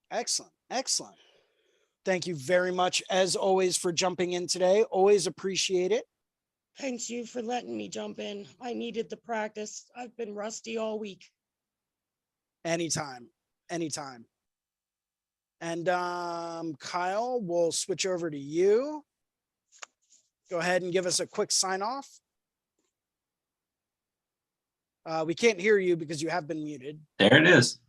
Excellent. Excellent. Thank you very much, as always, for jumping in today. Always appreciate it. Thanks you for letting me jump in. I needed the practice. I've been rusty all week. Anytime. Anytime. And Kyle, we'll switch over to you. Go ahead and give us a quick sign off. We can't hear you because you have been muted. There it is.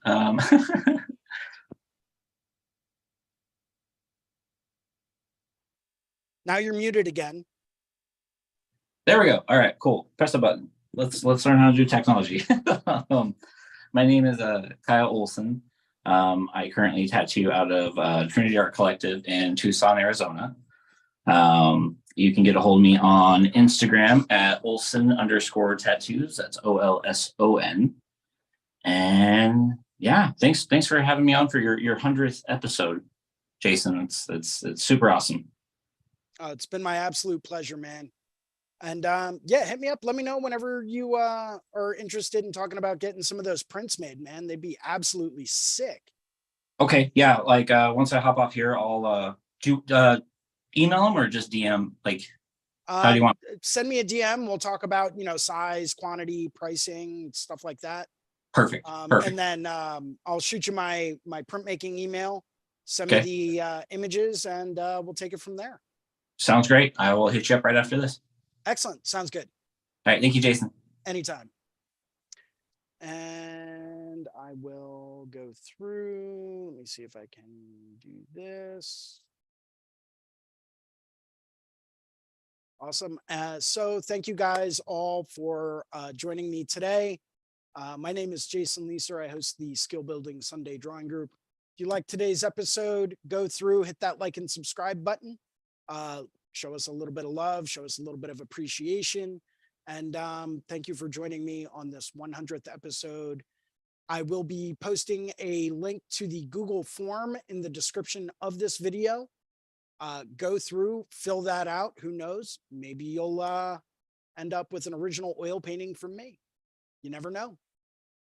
Now you're muted again. There we go. All right, cool. Press the button. Let's learn how to do technology. My name is Kyle Olson. I currently tattoo out of Trinity Art Collective in Tucson, Arizona. You can get a hold of me on Instagram at Olson_tattoos. That's OLSON. And yeah, thanks for having me on for your 100th episode. Jason. It's super awesome. It's been my absolute pleasure, man. And yeah, hit me up. Let me know whenever you are interested in talking about getting some of those prints made, man. They'd be absolutely sick. Okay, yeah. Like once I hop off here, I'll email them or just DM. Like, how do you want? Send me a DM. We'll talk about, size, quantity, pricing, stuff like that. Perfect. Perfect. And then I'll shoot you my printmaking email. Send me the images, and we'll take it from there. Sounds great. I will hit you up right after this. Excellent. Sounds good. All right. Thank you, Jason. Anytime. And I will go through. Let me see if I can do this. Awesome. So thank you guys all for joining me today. My name is Jason Leeser. I host the Skill Building Sunday Drawing Group. If you like today's episode, go through, hit that like and subscribe button. Show us a little bit of love, show us a little bit of appreciation. And thank you for joining me on this 100th episode. I will be posting a link to the Google form in the description of this video. Go through, fill that out. Who knows? Maybe you'll end up with an original oil painting from me. You never know.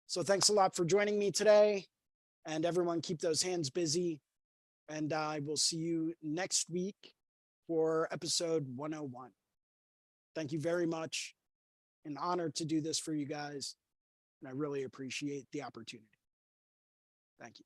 So thanks a lot for joining me today. And everyone keep those hands busy. And I will see you next week for episode 101. Thank you very much. An honor to do this for you guys. And I really appreciate the opportunity. Thank you.